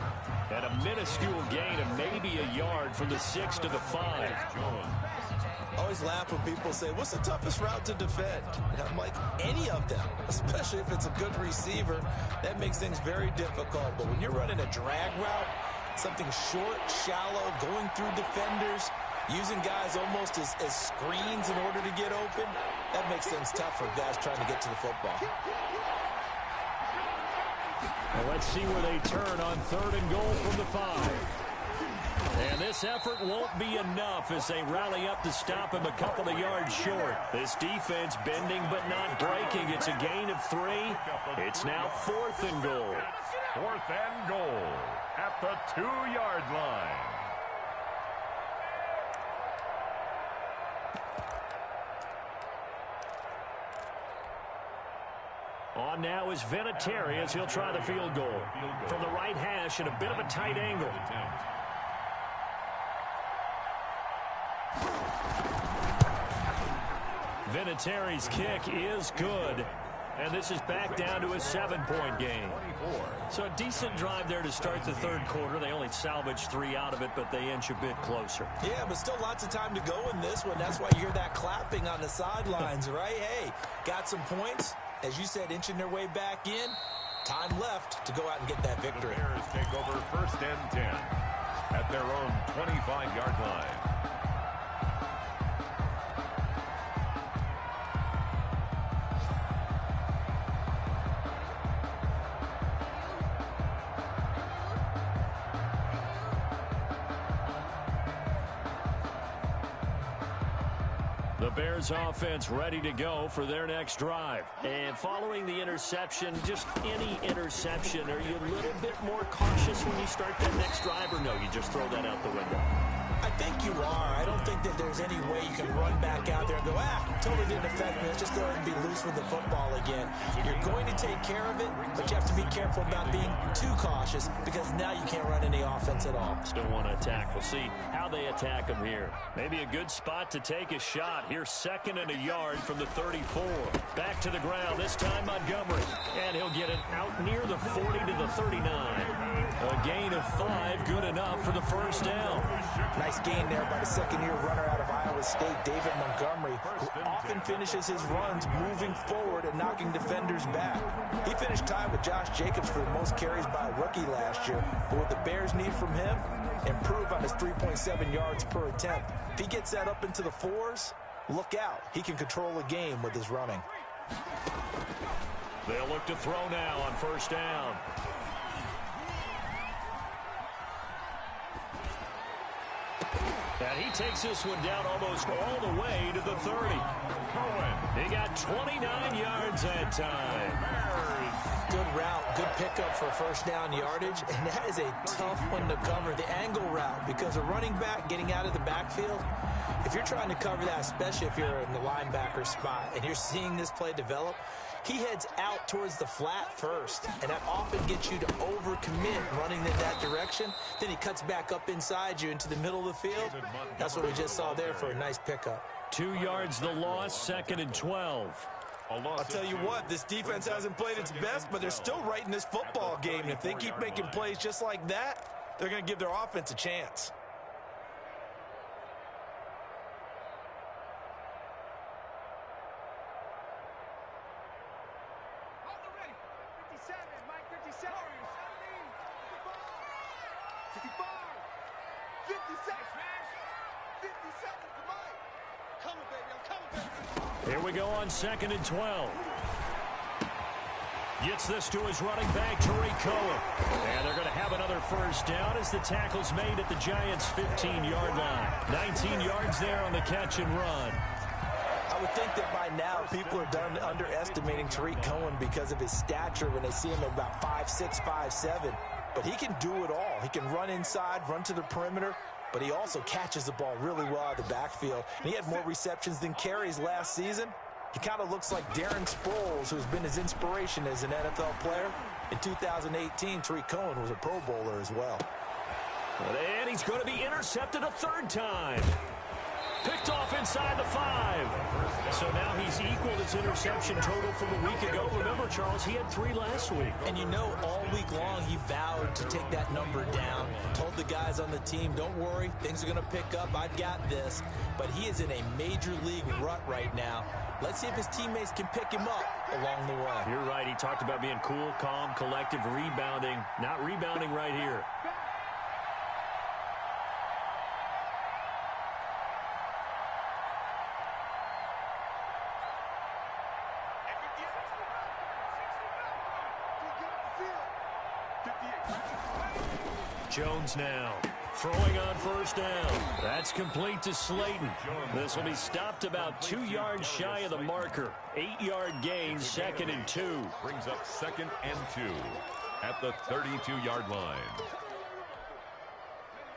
S1: And a minuscule gain of maybe a yard from the 6 to the 5.
S3: I always laugh when people say, what's the toughest route to defend? And I'm like, any of them, especially if it's a good receiver. That makes things very difficult. But when you're running a drag route, something short, shallow, going through defenders, using guys almost as screens in order to get open, that makes things tough for guys trying to get to the football.
S1: Well, let's see where they turn on 3rd and goal from the 5. And this effort won't be enough as they rally up to stop him a couple of yards short. This defense bending but not breaking. It's a gain of 3. It's now 4th and goal.
S2: 4th and goal at the 2-yard line.
S1: On now is Vinatieri as he'll try the field goal. From the right hash at a bit of a tight angle. Vinatieri's kick is good. And this is back down to a 7-point game. So a decent drive there to start the 3rd quarter. They only salvaged 3 out of it, but they inch a bit closer.
S3: Yeah, but still lots of time to go in this one. That's why you hear that clapping on the sidelines, right? Hey, got some points. As you said, inching their way back in. Time left to go out and get that victory.
S2: The Bears take over 1st and 10 at their own 25-yard line.
S1: The Bears offense ready to go for their next drive. And following the interception, just any interception, are you a little bit more cautious when you start that next drive, or no, you just throw that out the window?
S3: I think you are. I don't think that there's any way you can run back out there and go, totally didn't affect me. Let's just go ahead and be loose with the football again. You're going to take care of it, but you have to be careful about being too cautious because now you can't run any offense at all.
S1: Still want to attack. We'll see how they attack them here. Maybe a good spot to take a shot. Here's 2nd and a yard from the 34. Back to the ground, this time Montgomery. And he'll get it out near the 40 to the 39. A gain of 5, good enough for the first down.
S3: Nice gain there by the 2nd-year runner out of Iowa State, David Montgomery, who often finishes his runs moving forward and knocking defenders back. He finished tied with Josh Jacobs for the most carries by a rookie last year. But what the Bears need from him, improve on his 3.7 yards per attempt. If he gets that up into the 4s, look out. He can control a game with his running.
S1: They'll look to throw now on first down. And he takes this one down almost all the way to the 30. He got 29 yards that time.
S3: Good route, good pickup for first down yardage, and that is a tough one to cover, the angle route, because a running back getting out of the backfield, if you're trying to cover that, especially if you're in the linebacker spot and you're seeing this play develop, he heads out towards the flat first, and that often gets you to overcommit running in that direction. Then he cuts back up inside you into the middle of the field. That's what we just saw there for a nice pickup.
S1: 2 yards the loss, 2nd and 12.
S3: I'll tell you what, this defense hasn't played its best, but they're still right in this football game. And if they keep making plays just like that, they're going to give their offense a chance.
S1: Here we go on 2nd and 12. Gets this to his running back, Tariq Cohen. And they're going to have another first down as the tackle's made at the Giants' 15-yard line. 19 yards there on the catch and run.
S3: I would think that by now people are done underestimating Tariq Cohen because of his stature when they see him at about 5'6", 5'7". But he can do it all. He can run inside, run to the perimeter, but he also catches the ball really well out of the backfield. And he had more receptions than carries last season. He kind of looks like Darren Sproles, who's been his inspiration as an NFL player. In 2018, Tariq Cohen was a Pro Bowler as well.
S1: And he's going to be intercepted a third time. Picked off inside the 5. So now he's equaled his interception total from a week ago. Remember, Charles, he had 3 last week.
S3: And you know, all week long he vowed to take that number down. Told the guys on the team, don't worry, things are going to pick up. I've got this. But he is in a major league rut right now. Let's see if his teammates can pick him up along the way.
S1: You're right. He talked about being cool, calm, collective, rebounding. Not rebounding right here. Jones now throwing on first down. That's complete to Slayton. This will be stopped about 2 yards shy of the marker. 8-yard gain, 2nd and 2.
S2: Brings up 2nd and 2 at the 32-yard line.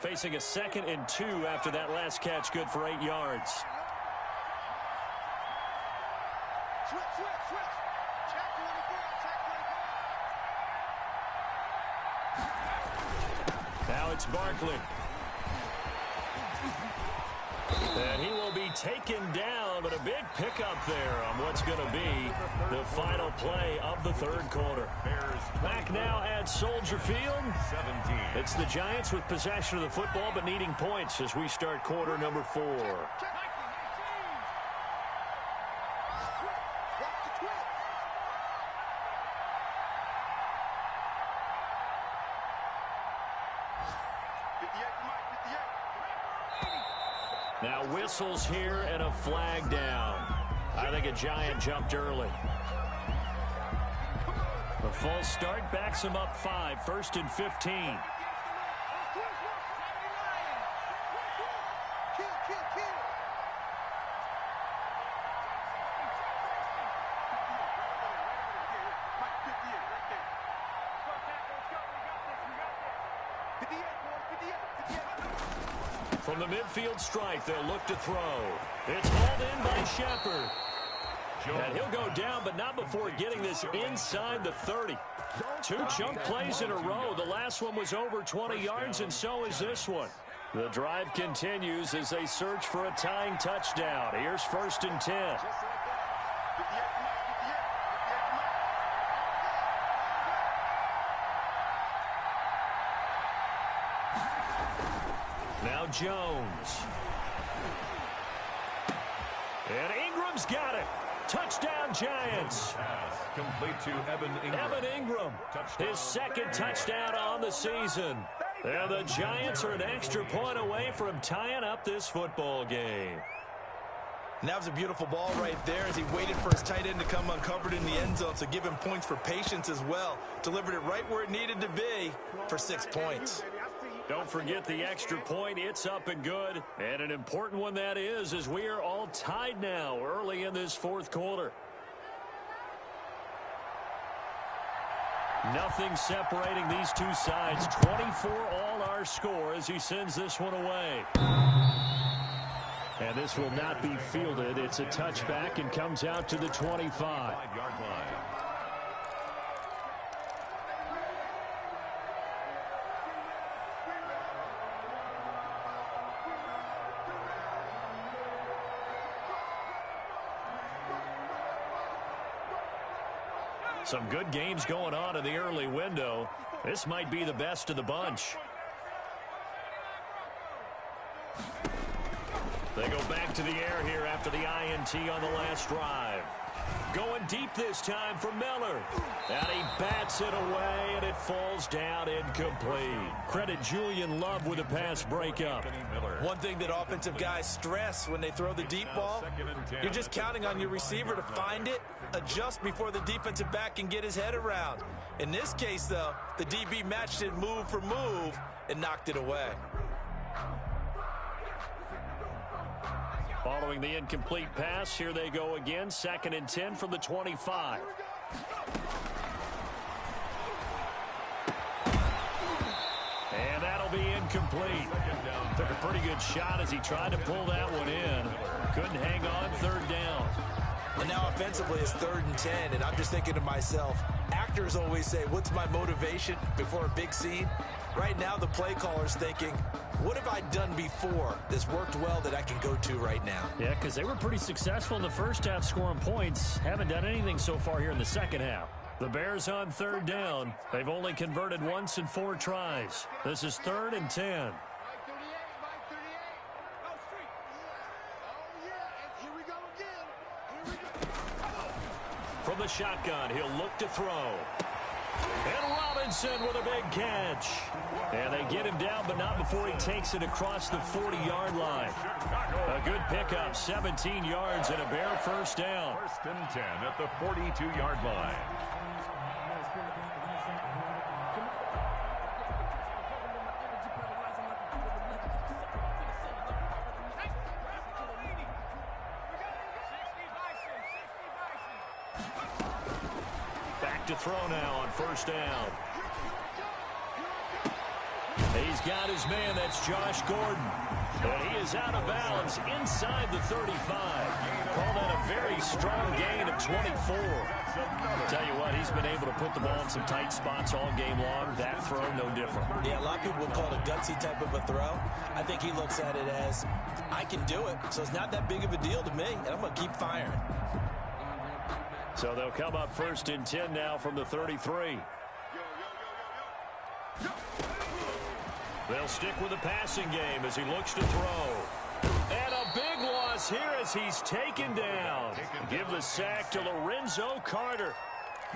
S1: Facing a 2nd and 2 after that last catch, good for 8 yards. Now it's Barkley. And he will be taken down, but a big pickup there on what's going to be the final play of the third quarter. Back now at Soldier Field.
S2: 17.
S1: It's the Giants with possession of the football, but needing points as we start quarter number 4. Now whistles here and a flag down. I think a Giant jumped early. The false start backs him up 5, 1st and 15. From the midfield stripe, they'll look to throw. It's hauled in by Shepard. And he'll go down, but not before getting this inside the 30. 2 chunk plays in a row. The last one was over 20 yards, and so is this one. The drive continues as they search for a tying touchdown. Here's 1st and 10. Now Jones. And Ingram's got it. Touchdown, Giants.
S2: Complete to Evan Ingram.
S1: Evan Ingram, his 2nd touchdown on the season. And the Giants are an extra point away from tying up this football game.
S3: And that was a beautiful ball right there as he waited for his tight end to come uncovered in the end zone, so give him points for patience as well. Delivered it right where it needed to be for 6 points.
S1: Don't forget the extra point. It's up and good. And an important one that is, as we are all tied now early in this fourth quarter. Nothing separating these two sides. 24 all our score as he sends this one away. And this will not be fielded. It's a touchback and comes out to the 25-yard line. Some good games going on in the early window. This might be the best of the bunch. They go back to the air here after the INT on the last drive. Going deep this time for Miller. And he bats it away, and it falls down incomplete. Credit Julian Love with a pass breakup.
S3: One thing that offensive guys stress when they throw the deep ball, you're just counting on your receiver to find it, adjust before the defensive back can get his head around. In this case, though, the DB matched it move for move and knocked it away.
S1: Following the incomplete pass, here they go again. 2nd and 10 from the 25. And that'll be incomplete. Took a pretty good shot as he tried to pull that one in. Couldn't hang on. 3rd down.
S3: And now offensively it's 3rd and 10, and I'm just thinking to myself, actors always say, what's my motivation before a big scene? Right now the play caller's thinking, what have I done before that's worked well that I can go to right now?
S1: Yeah, because they were pretty successful in the first half scoring points. Haven't done anything so far here in the second half. The Bears on 3rd down. They've only converted once in 4 tries. This is 3rd and 10. From the shotgun, he'll look to throw. And Robinson with a big catch. And they get him down, but not before he takes it across the 40-yard line. A good pickup, 17 yards and a Bear 1st down.
S2: 1st and 10 at the 42-yard line.
S1: To throw now on 1st down. He's got his man. That's Josh Gordon. And he is out of bounds inside the 35. Call that a very strong gain of 24. Tell you what, he's been able to put the ball in some tight spots all game long. That throw, no different.
S3: Yeah, a lot of people would call it a gutsy type of a throw. I think he looks at it as, I can do it, so it's not that big of a deal to me, and I'm going to keep firing.
S1: So they'll come up 1st and 10 now from the 33. They'll stick with the passing game as he looks to throw. And a big loss here as he's taken down. Give the sack to Lorenzo Carter.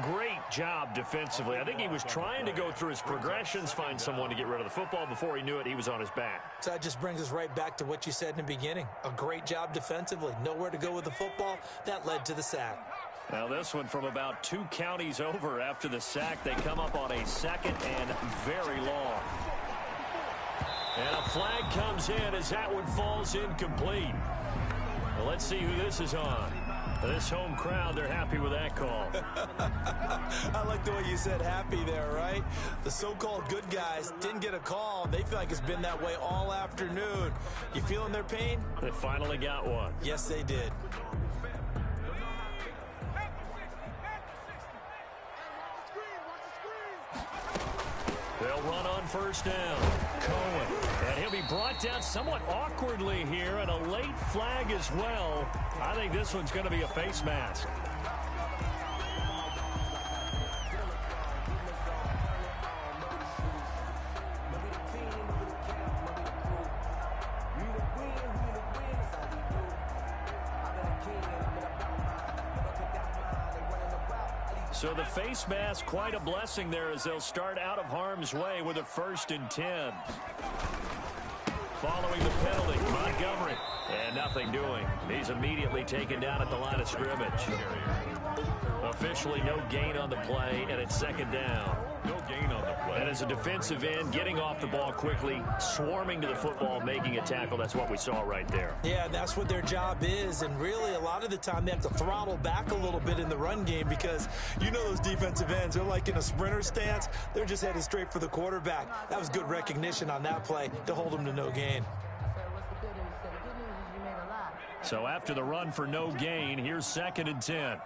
S1: Great job defensively. I think he was trying to go through his progressions, find someone to get rid of the football. Before he knew it, he was on his back.
S3: So that just brings us right back to what you said in the beginning. A great job defensively. Nowhere to go with the football. That led to the sack.
S1: Now this one from about 2 counties over after the sack. They come up on a 2nd and very long. And a flag comes in as that one falls incomplete. Well, let's see who this is on. This home crowd, they're happy with that call.
S3: I like the way you said happy there, right? The so-called good guys didn't get a call. They feel like it's been that way all afternoon. You feeling their pain?
S1: They finally got one.
S3: Yes, they did.
S1: They'll run on 1st down. Cohen. And he'll be brought down somewhat awkwardly here, and a late flag as well. I think this one's going to be a face mask. So the face mask, quite a blessing there as they'll start out of harm's way with a 1st and 10. Following the penalty, Montgomery And nothing doing. He's immediately taken down at the line of scrimmage. Officially no gain on the play, and it's second down.
S2: No gain on the play.
S1: And as a defensive end, getting off the ball quickly, swarming to the football, making a tackle, that's what we saw right there.
S3: Yeah, that's what their job is, and really a lot of the time they have to throttle back a little bit in the run game because you know those defensive ends, they're like in a sprinter stance. They're just headed straight for the quarterback. That was good recognition on that play to hold them to no gain.
S1: So after the run for no gain, here's 2nd and 10.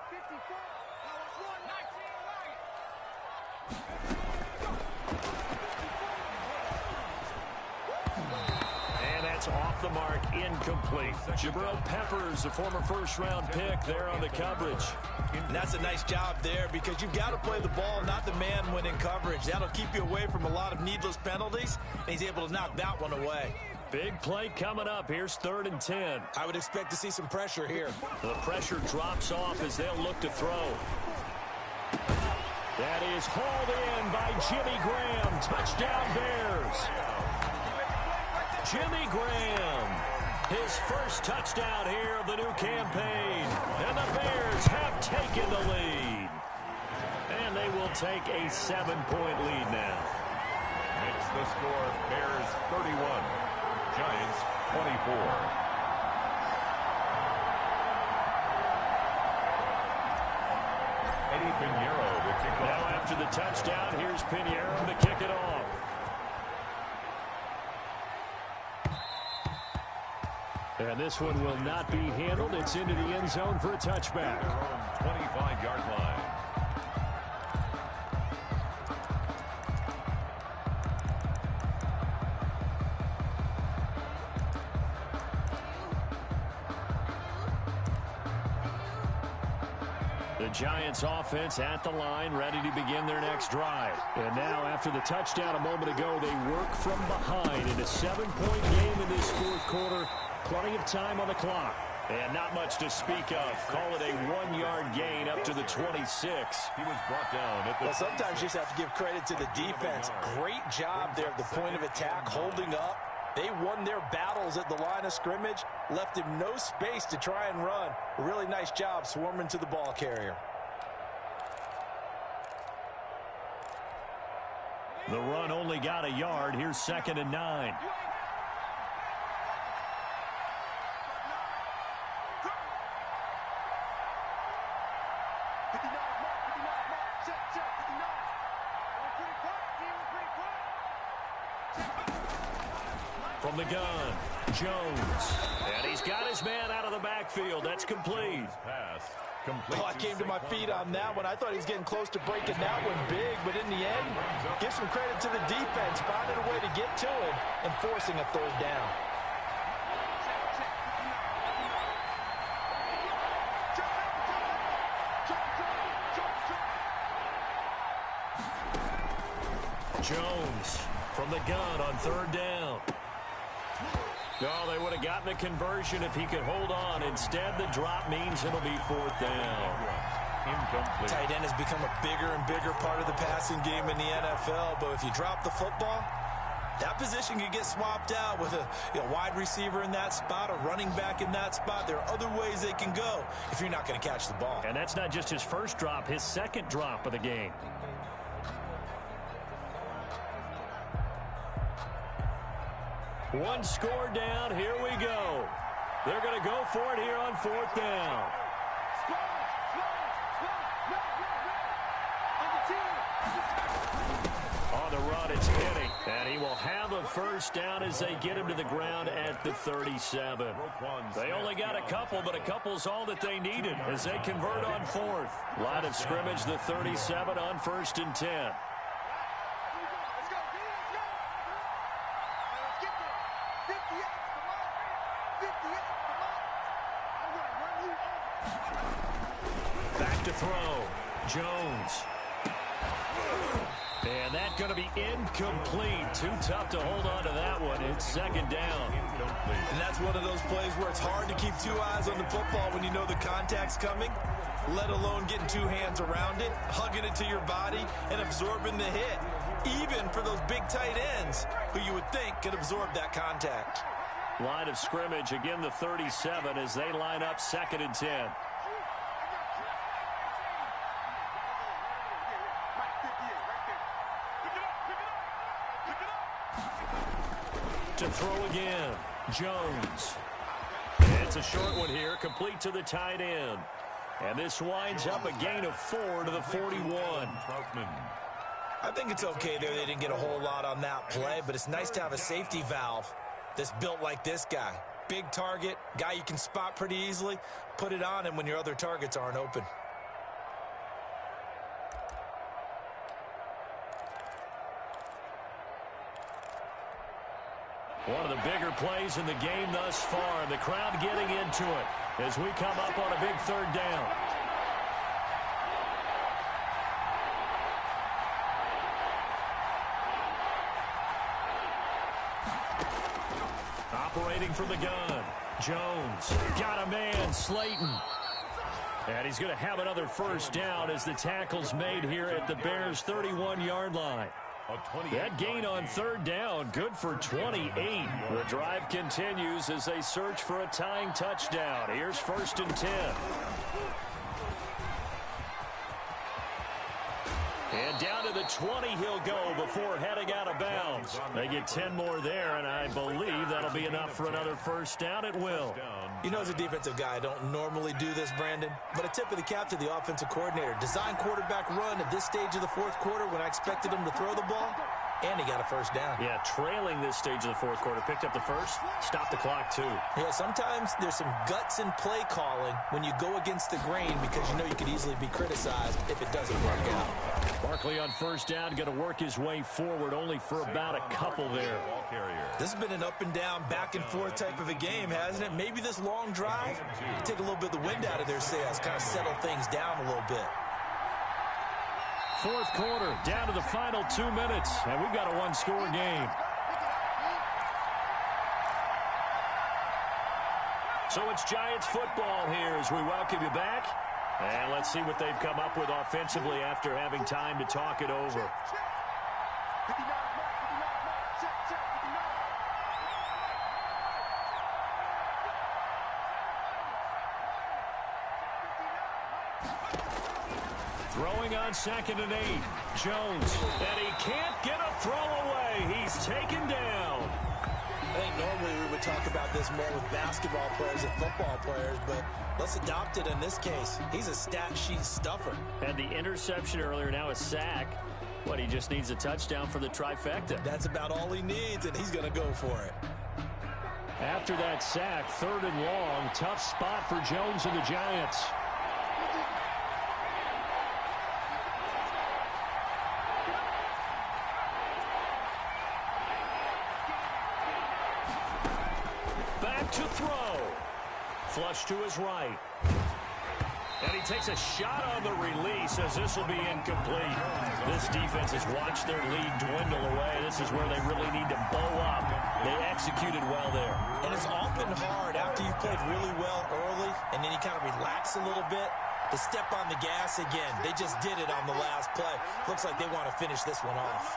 S1: Off the mark, incomplete. Jabril Peppers, a former first-round pick, there on the coverage.
S3: And that's a nice job there because you've got to play the ball, not the man when in coverage. That'll keep you away from a lot of needless penalties, and he's able to knock that one away.
S1: Big play coming up. Here's 3rd and 10.
S3: I would expect to see some pressure here.
S1: The pressure drops off as they'll look to throw. That is hauled in by Jimmy Graham. Touchdown Bears. Jimmy Graham, his first touchdown here of the new campaign. And the Bears have taken the lead. And they will take a 7-point lead now.
S2: Makes the score Bears 31, Giants 24. Eddie Pinheiro to kick off.
S1: Now after the touchdown, here's Pinheiro to kick it off. And this one will not be handled. It's into the end zone for a touchback.
S2: 25-yard line.
S1: The Giants offense at the line, ready to begin their next drive. And now, after the touchdown a moment ago, they work from behind in a 7-point game in this 4th quarter. Plenty of time on the clock. And not much to speak of. Call it a 1-yard gain up to the 26.
S2: He was brought down at the...
S3: Well, sometimes you just have to give credit to the defense. Great job there at the point of attack, holding up. They won their battles at the line of scrimmage, left him no space to try and run. A really nice job swarming to the ball carrier.
S1: The run only got a yard. Here's 2nd and 9. From the gun, Jones. And he's got his man out of the backfield. That's complete.
S2: Pass. Complete.
S3: Oh, I came to my feet on that one. I thought he was getting close to breaking that one big, but in the end, give some credit to the defense. Finding a way to get to it and forcing a 3rd down.
S1: Jones from the gun on 3rd down. No, they would have gotten a conversion if he could hold on. Instead, the drop means it'll be 4th down.
S2: Incomplete.
S3: Tight end has become a bigger and bigger part of the passing game in the NFL, but if you drop the football, that position can get swapped out with a wide receiver in that spot, a running back in that spot. There are other ways they can go if you're not going to catch the ball.
S1: And that's not just his first drop, his 2nd drop of the game. One score down. Here we go. They're going to go for it here on 4th down. On the run, it's Penny. And he will have a first down as they get him to the ground at the 37. They only got a couple, but a couple's all that they needed as they convert on 4th. Line of scrimmage, the 37 on 1st and 10. Back to throw. Jones. And that's going to be incomplete. Too tough to hold on to that one. It's 2nd down.
S3: And that's one of those plays where it's hard to keep 2 eyes on the football when you know the contact's coming, let alone getting 2 hands around it, hugging it to your body, and absorbing the hit. Even for those big tight ends who you would think could absorb that contact.
S1: Line of scrimmage, again the 37 as they line up 2nd and 10. To throw again, Jones. It's a short one here, complete to the tight end. And this winds up a gain of 4 to the 41.
S3: I think it's okay there. They didn't get a whole lot on that play, but it's nice to have a safety valve that's built like this guy. Big target, guy you can spot pretty easily. Put it on him when your other targets aren't open.
S1: One of the bigger plays in the game thus far. The crowd getting into it as we come up on a big 3rd down. Operating from the gun. Jones got a man, Slayton. And he's going to have another 1st down as the tackle's made here at the Bears' 31-yard line. That gain on 3rd down, good for 28. The drive continues as they search for a tying touchdown. Here's 1st and 10. And down to the 20 he'll go before heading out of bounds. They get 10 more there, and I believe that'll be enough for another 1st down. It will.
S3: You know, as a defensive guy, I don't normally do this, Brandon, but a tip of the cap to the offensive coordinator. Design quarterback run at this stage of the 4th quarter when I expected him to throw the ball, and he got a 1st down.
S1: Yeah, trailing this stage of the 4th quarter. Picked up the 1st, stopped the clock too.
S3: Yeah, sometimes there's some guts in play calling when you go against the grain because you know you could easily be criticized if it doesn't work out.
S1: Barkley on 1st down, going to work his way forward only for about a couple there.
S3: This has been an up and down, back and forth type of a game, hasn't it? Maybe this long drive, take a little bit of the wind out of their sails, kind of settle things down a little bit.
S1: 4th quarter, down to the final 2 minutes, and we've got a 1-score game. So it's Giants football here as we welcome you back. And let's see what they've come up with offensively after having time to talk it over. Throwing on 2nd and 8. Jones. And he can't get a throw away. He's taken down.
S3: I think normally we would talk about this more with basketball players and football players, but let's adopt it in this case. He's a stat sheet stuffer.
S1: Had the interception earlier, now a sack. What, he just needs a touchdown for the trifecta.
S3: That's about all he needs, and he's going to go for it.
S1: After that sack, 3rd and long, tough spot for Jones and the Giants. Back to throw. Flush to his right. And he takes a shot on the release as this will be incomplete. This defense has watched their lead dwindle away. This is where they really need to bow up. They executed well there.
S3: And it's often hard after you've played really well early and then you kind of relax a little bit to step on the gas again. They just did it on the last play. Looks like they want to finish this one off.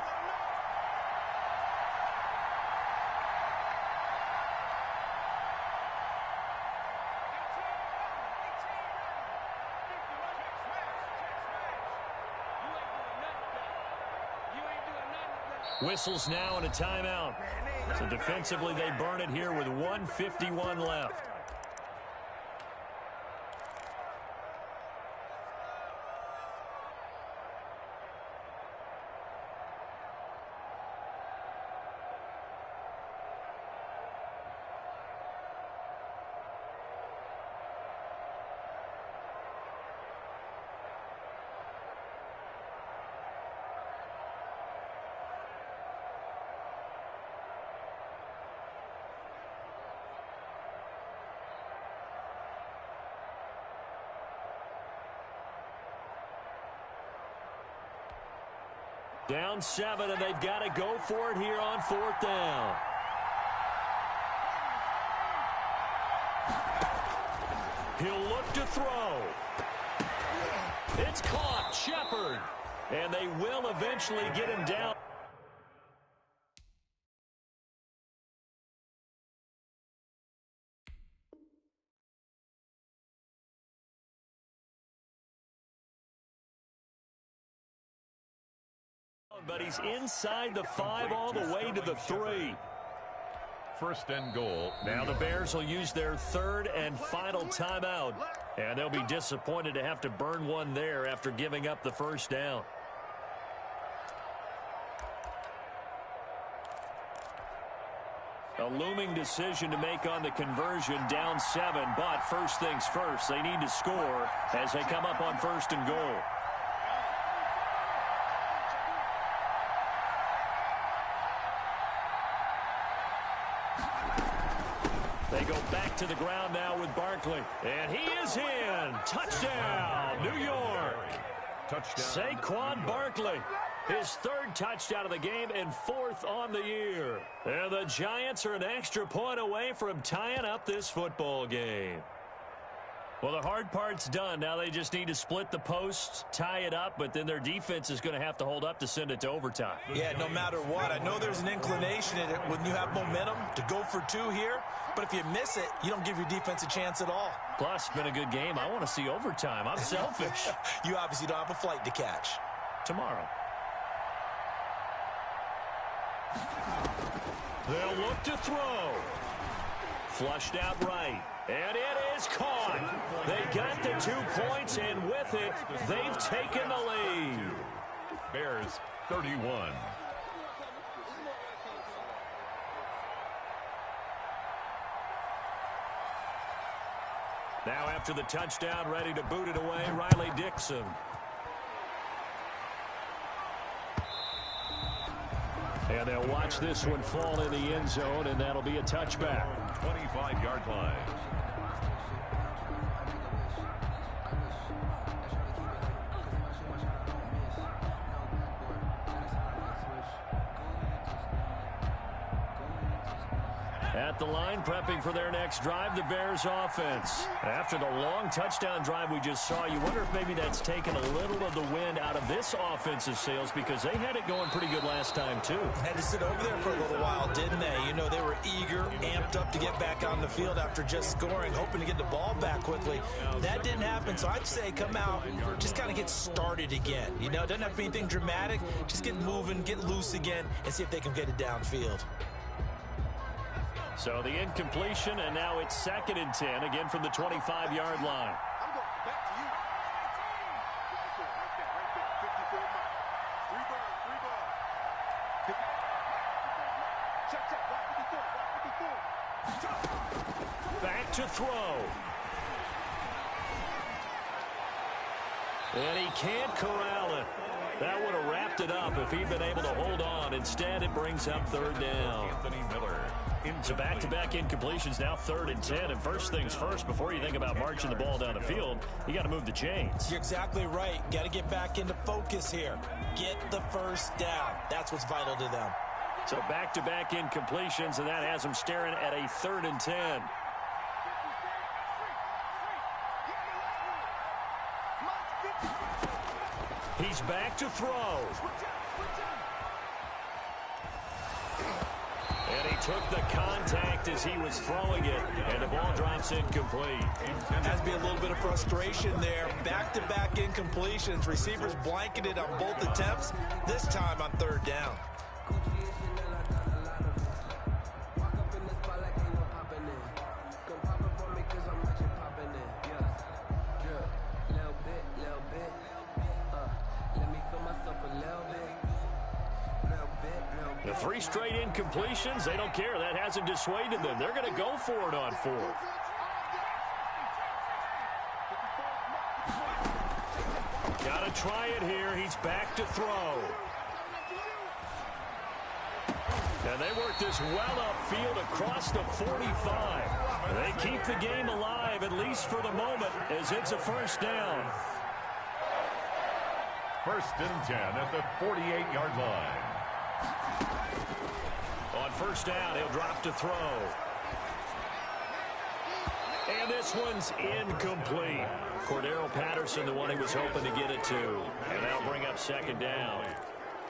S1: Whistles now and a timeout. So defensively, they burn it here with 1:51 left. Down 7, and they've got to go for it here on 4th down. He'll look to throw. It's caught. Shepard. And they will eventually get him down. but he's inside the 5 all the way to the 3.
S2: First and goal.
S1: Now the Bears will use their third and final timeout. And they'll be disappointed to have to burn one there after giving up the first down. A looming decision to make on the conversion, down 7. But first things first, they need to score as they come up on first and goal. They go back to the ground now with Barkley. And he is in. Touchdown, New York.
S2: Touchdown.
S1: Saquon Barkley. His third touchdown of the game and 4th on the year. And the Giants are an extra point away from tying up this football game. Well, the hard part's done. Now they just need to split the posts, tie it up, but then their defense is going to have to hold up to send it to overtime.
S3: Yeah, no matter what. I know there's an inclination in it when you have momentum to go for 2 here, but if you miss it, you don't give your defense a chance at all.
S1: Plus, it's been a good game. I want to see overtime. I'm selfish.
S3: You obviously don't have a flight to catch.
S1: Tomorrow. They'll look to throw. Flushed out right. And it is caught. They got the 2 points, and with it, they've taken the lead.
S2: Bears 31.
S1: Now after the touchdown, ready to boot it away, Riley Dixon. And they'll watch this one fall in the end zone, and that'll be a touchback.
S2: 25-yard line.
S1: At the line, prepping for their next drive, the Bears offense. After the long touchdown drive we just saw, you wonder if maybe that's taken a little of the wind out of this offensive sails because they had it going pretty good last time, too.
S3: Had to sit over there for a little while, didn't they? You know, they were eager, amped up to get back on the field after just scoring, hoping to get the ball back quickly. That didn't happen, so I'd say come out, just kind of get started again. You know, it doesn't have to be anything dramatic. Just get moving, get loose again, and see if they can get it downfield.
S1: So the incompletion, and now it's 2nd and 10, again from the 25-yard line.
S4: I'm going back to you. Right there. 3 ball. Check. Right 54.
S1: Back to throw. And he can't corral it. That would have wrapped it up if he'd been able to hold on. Instead, it brings up 3rd down.
S2: Anthony Miller.
S1: So back-to-back incompletions, now 3rd and 10. And first things first, before you think about marching the ball down the field, you got to move the chains.
S3: You're exactly right. Got to get back into focus here. Get the first down. That's what's vital to them.
S1: So back-to-back incompletions, and that has them staring at a 3rd and 10. He's back to throw. And he took the contact as he was throwing it, and the ball drops incomplete.
S3: Has to be a little bit of frustration there. Back-to-back incompletions. Receivers blanketed on both attempts, this time on 3rd down.
S1: The 3 straight incompletions, they don't care. That hasn't dissuaded them. They're going to go for it on 4th. Got to try it here. He's back to throw. And they work this well upfield across the 45. They keep the game alive, at least for the moment, as it's a 1st down.
S2: 1st and 10 at the 48-yard line.
S1: On 1st down, he'll drop to throw. And this one's incomplete. Cordero Patterson, the one he was hoping to get it to. And that'll bring up 2nd down.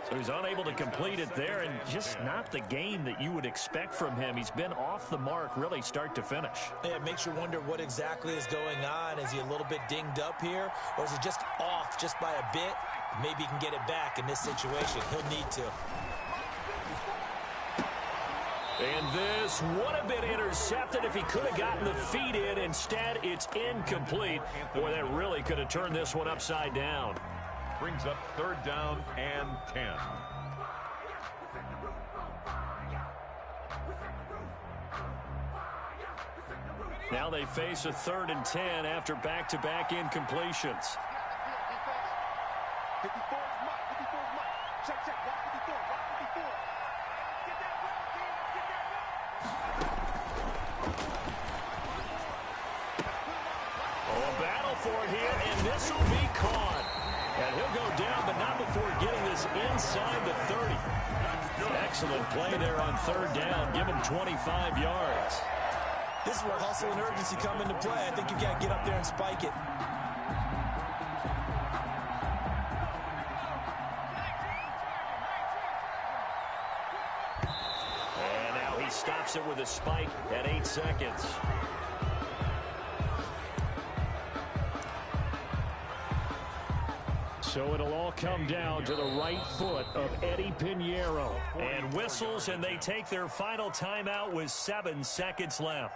S1: So he's unable to complete it there, and just not the game that you would expect from him. He's been off the mark really start to finish.
S3: Yeah, it makes you wonder what exactly is going on. Is he a little bit dinged up here, or is he just off just by a bit? Maybe he can get it back in this situation. He'll need to.
S1: And this would have been intercepted if he could have gotten the feet in. Instead, it's incomplete. Boy, that really could have turned this one upside down.
S2: Brings up 3rd down and 10.
S1: Now they face a 3rd and 10 after back-to-back incompletions.
S4: 54 is Mike. 54 is Mike. Check, check. Watch 54. Watch 54. Get that ball, King. Get that ball.
S1: Oh, a battle for it here, and this will be caught. And he'll go down, but not before getting this inside the 30. Excellent play there on 3rd down. Give him 25 yards.
S3: This is where hustle and urgency come into play. I think you've got to get up there and spike it.
S1: And now he stops it with a spike at 8 seconds. So it'll all come down to the right foot of Eddie Pinheiro. And whistles, and they take their final timeout with 7 seconds left.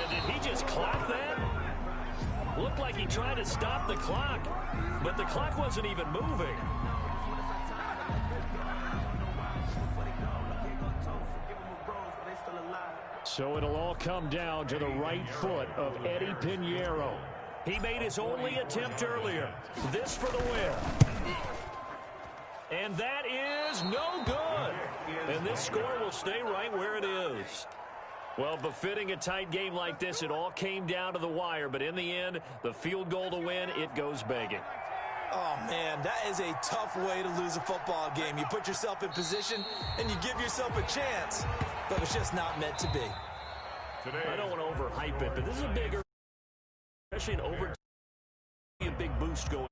S1: Did he just clock that? Looked like he tried to stop the clock, but the clock wasn't even moving. So it'll all come down to the right foot of Eddie Pinheiro. He made his only attempt earlier. This for the win. And that is no good. And this score will stay right where it is. Well, befitting a tight game like this, it all came down to the wire. But in the end, the field goal to win, it goes begging.
S3: Oh, man, that is a tough way to lose a football game. You put yourself in position, and you give yourself a chance. But it's just not meant to be.
S1: I don't want to overhype it, but this is a bigger, especially an a big boost going.